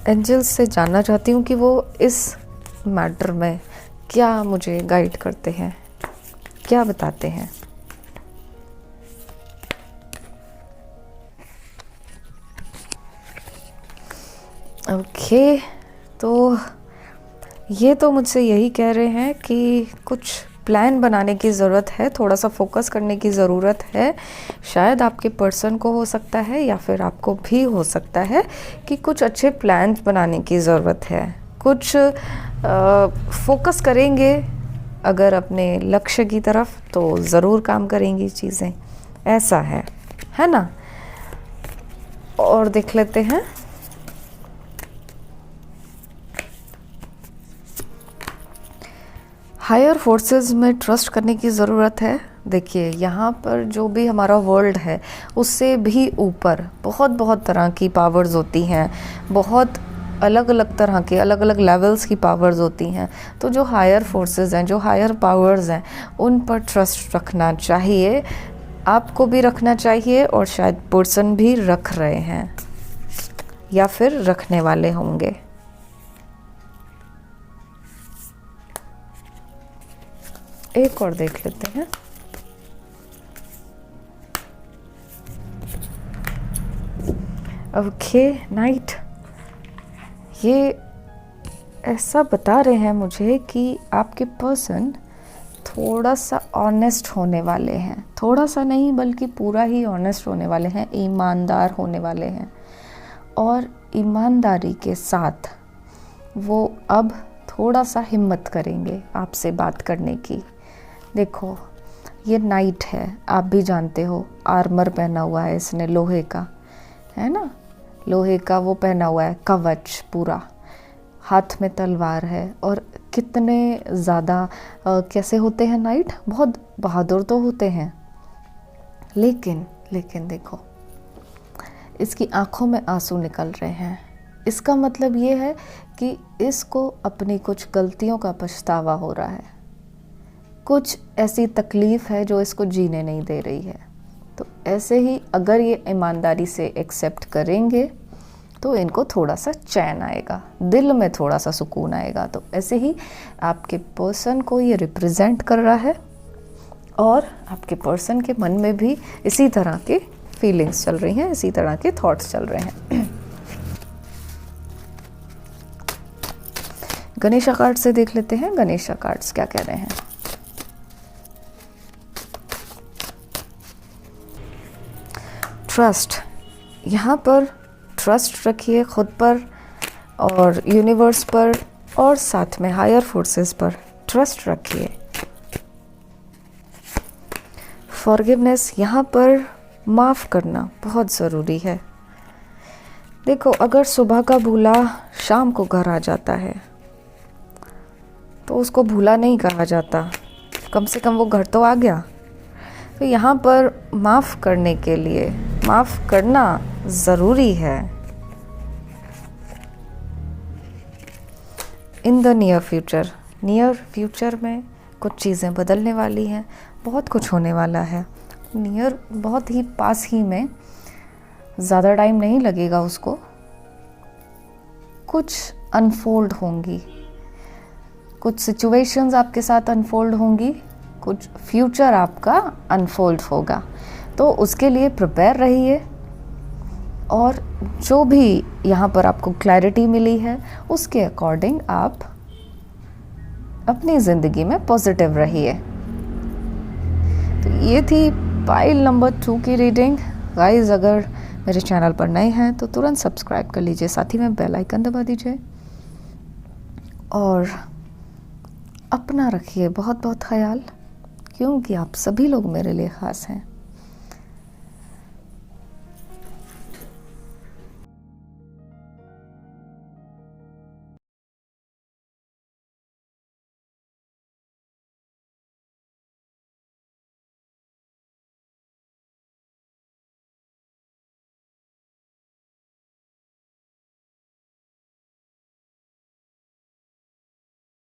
एंजल्स से जानना चाहती हूँ कि वो इस मैटर में क्या मुझे गाइड करते हैं, क्या बताते हैं। ओके, तो ये तो मुझसे यही कह रहे हैं कि कुछ प्लान बनाने की ज़रूरत है, थोड़ा सा फोकस करने की ज़रूरत है। शायद आपके पर्सन को हो सकता है या फिर आपको भी हो सकता है कि कुछ अच्छे प्लान बनाने की ज़रूरत है। कुछ फोकस करेंगे अगर अपने लक्ष्य की तरफ तो ज़रूर काम करेंगी चीज़ें, ऐसा है ना। और देख लेते हैं हायर फोर्सेस में ट्रस्ट करने की ज़रूरत है। देखिए यहाँ पर जो भी हमारा वर्ल्ड है उससे भी ऊपर बहुत बहुत तरह की पावर्स होती हैं, बहुत अलग अलग तरह के अलग अलग लेवल्स की पावर्स होती हैं। तो जो हायर फोर्सेस हैं, जो हायर पावर्स हैं, उन पर ट्रस्ट रखना चाहिए, आपको भी रखना चाहिए और शायद पर्सन भी रख रहे हैं या फिर रखने वाले होंगे। एक और देख लेते हैं। ओके नाइट, ये ऐसा बता रहे हैं मुझे कि आपके पर्सन थोड़ा सा ऑनेस्ट होने वाले हैं, थोड़ा सा नहीं बल्कि पूरा ही ऑनेस्ट होने वाले हैं, ईमानदार होने वाले हैं। और ईमानदारी के साथ वो अब थोड़ा सा हिम्मत करेंगे आपसे बात करने की। देखो ये नाइट है, आप भी जानते हो, आर्मर पहना हुआ है इसने, लोहे का, है ना, लोहे का वो पहना हुआ है, कवच पूरा, हाथ में तलवार है। और कितने ज़्यादा कैसे होते हैं नाइट, बहुत बहादुर तो होते हैं, लेकिन देखो इसकी आंखों में आंसू निकल रहे हैं। इसका मतलब ये है कि इसको अपनी कुछ गलतियों का पछतावा हो रहा है, कुछ ऐसी तकलीफ़ है जो इसको जीने नहीं दे रही है। तो ऐसे ही अगर ये ईमानदारी से एक्सेप्ट करेंगे तो इनको थोड़ा सा चैन आएगा, दिल में थोड़ा सा सुकून आएगा। तो ऐसे ही आपके पर्सन को ये रिप्रेजेंट कर रहा है और आपके पर्सन के मन में भी इसी तरह की फीलिंग्स चल रही हैं, इसी तरह के थॉट्स चल रहे हैं। गणेशा कार्ड से देख लेते हैं गणेशा कार्ड्स क्या कह रहे हैं। ट्रस्ट, यहाँ पर ट्रस्ट रखिए खुद पर और यूनिवर्स पर और साथ में हायर फोर्सेस पर ट्रस्ट रखिए। फॉरगिवनेस, यहाँ पर माफ़ करना बहुत ज़रूरी है। देखो अगर सुबह का भूला शाम को घर आ जाता है तो उसको भूला नहीं कहा जाता, कम से कम वो घर तो आ गया। तो यहाँ पर माफ़ करने के लिए माफ़ करना ज़रूरी है। इन द नियर फ्यूचर में कुछ चीज़ें बदलने वाली हैं, बहुत कुछ होने वाला है। नियर बहुत ही पास ही में, ज़्यादा टाइम नहीं लगेगा उसको, कुछ अनफोल्ड होंगी, कुछ सिचुएशंस आपके साथ अनफोल्ड होंगी, कुछ फ्यूचर आपका अनफोल्ड होगा। तो उसके लिए प्रिपेयर रहिए, और जो भी यहाँ पर आपको क्लैरिटी मिली है उसके अकॉर्डिंग आप अपनी ज़िंदगी में पॉजिटिव रहिए। तो ये थी पाइल नंबर 2 की रीडिंग। गाइस, अगर मेरे चैनल पर नए हैं तो तुरंत सब्सक्राइब कर लीजिए, साथ ही में बेल आइकन दबा दीजिए और अपना रखिए बहुत बहुत ख्याल, क्योंकि आप सभी लोग मेरे लिए ख़ास हैं।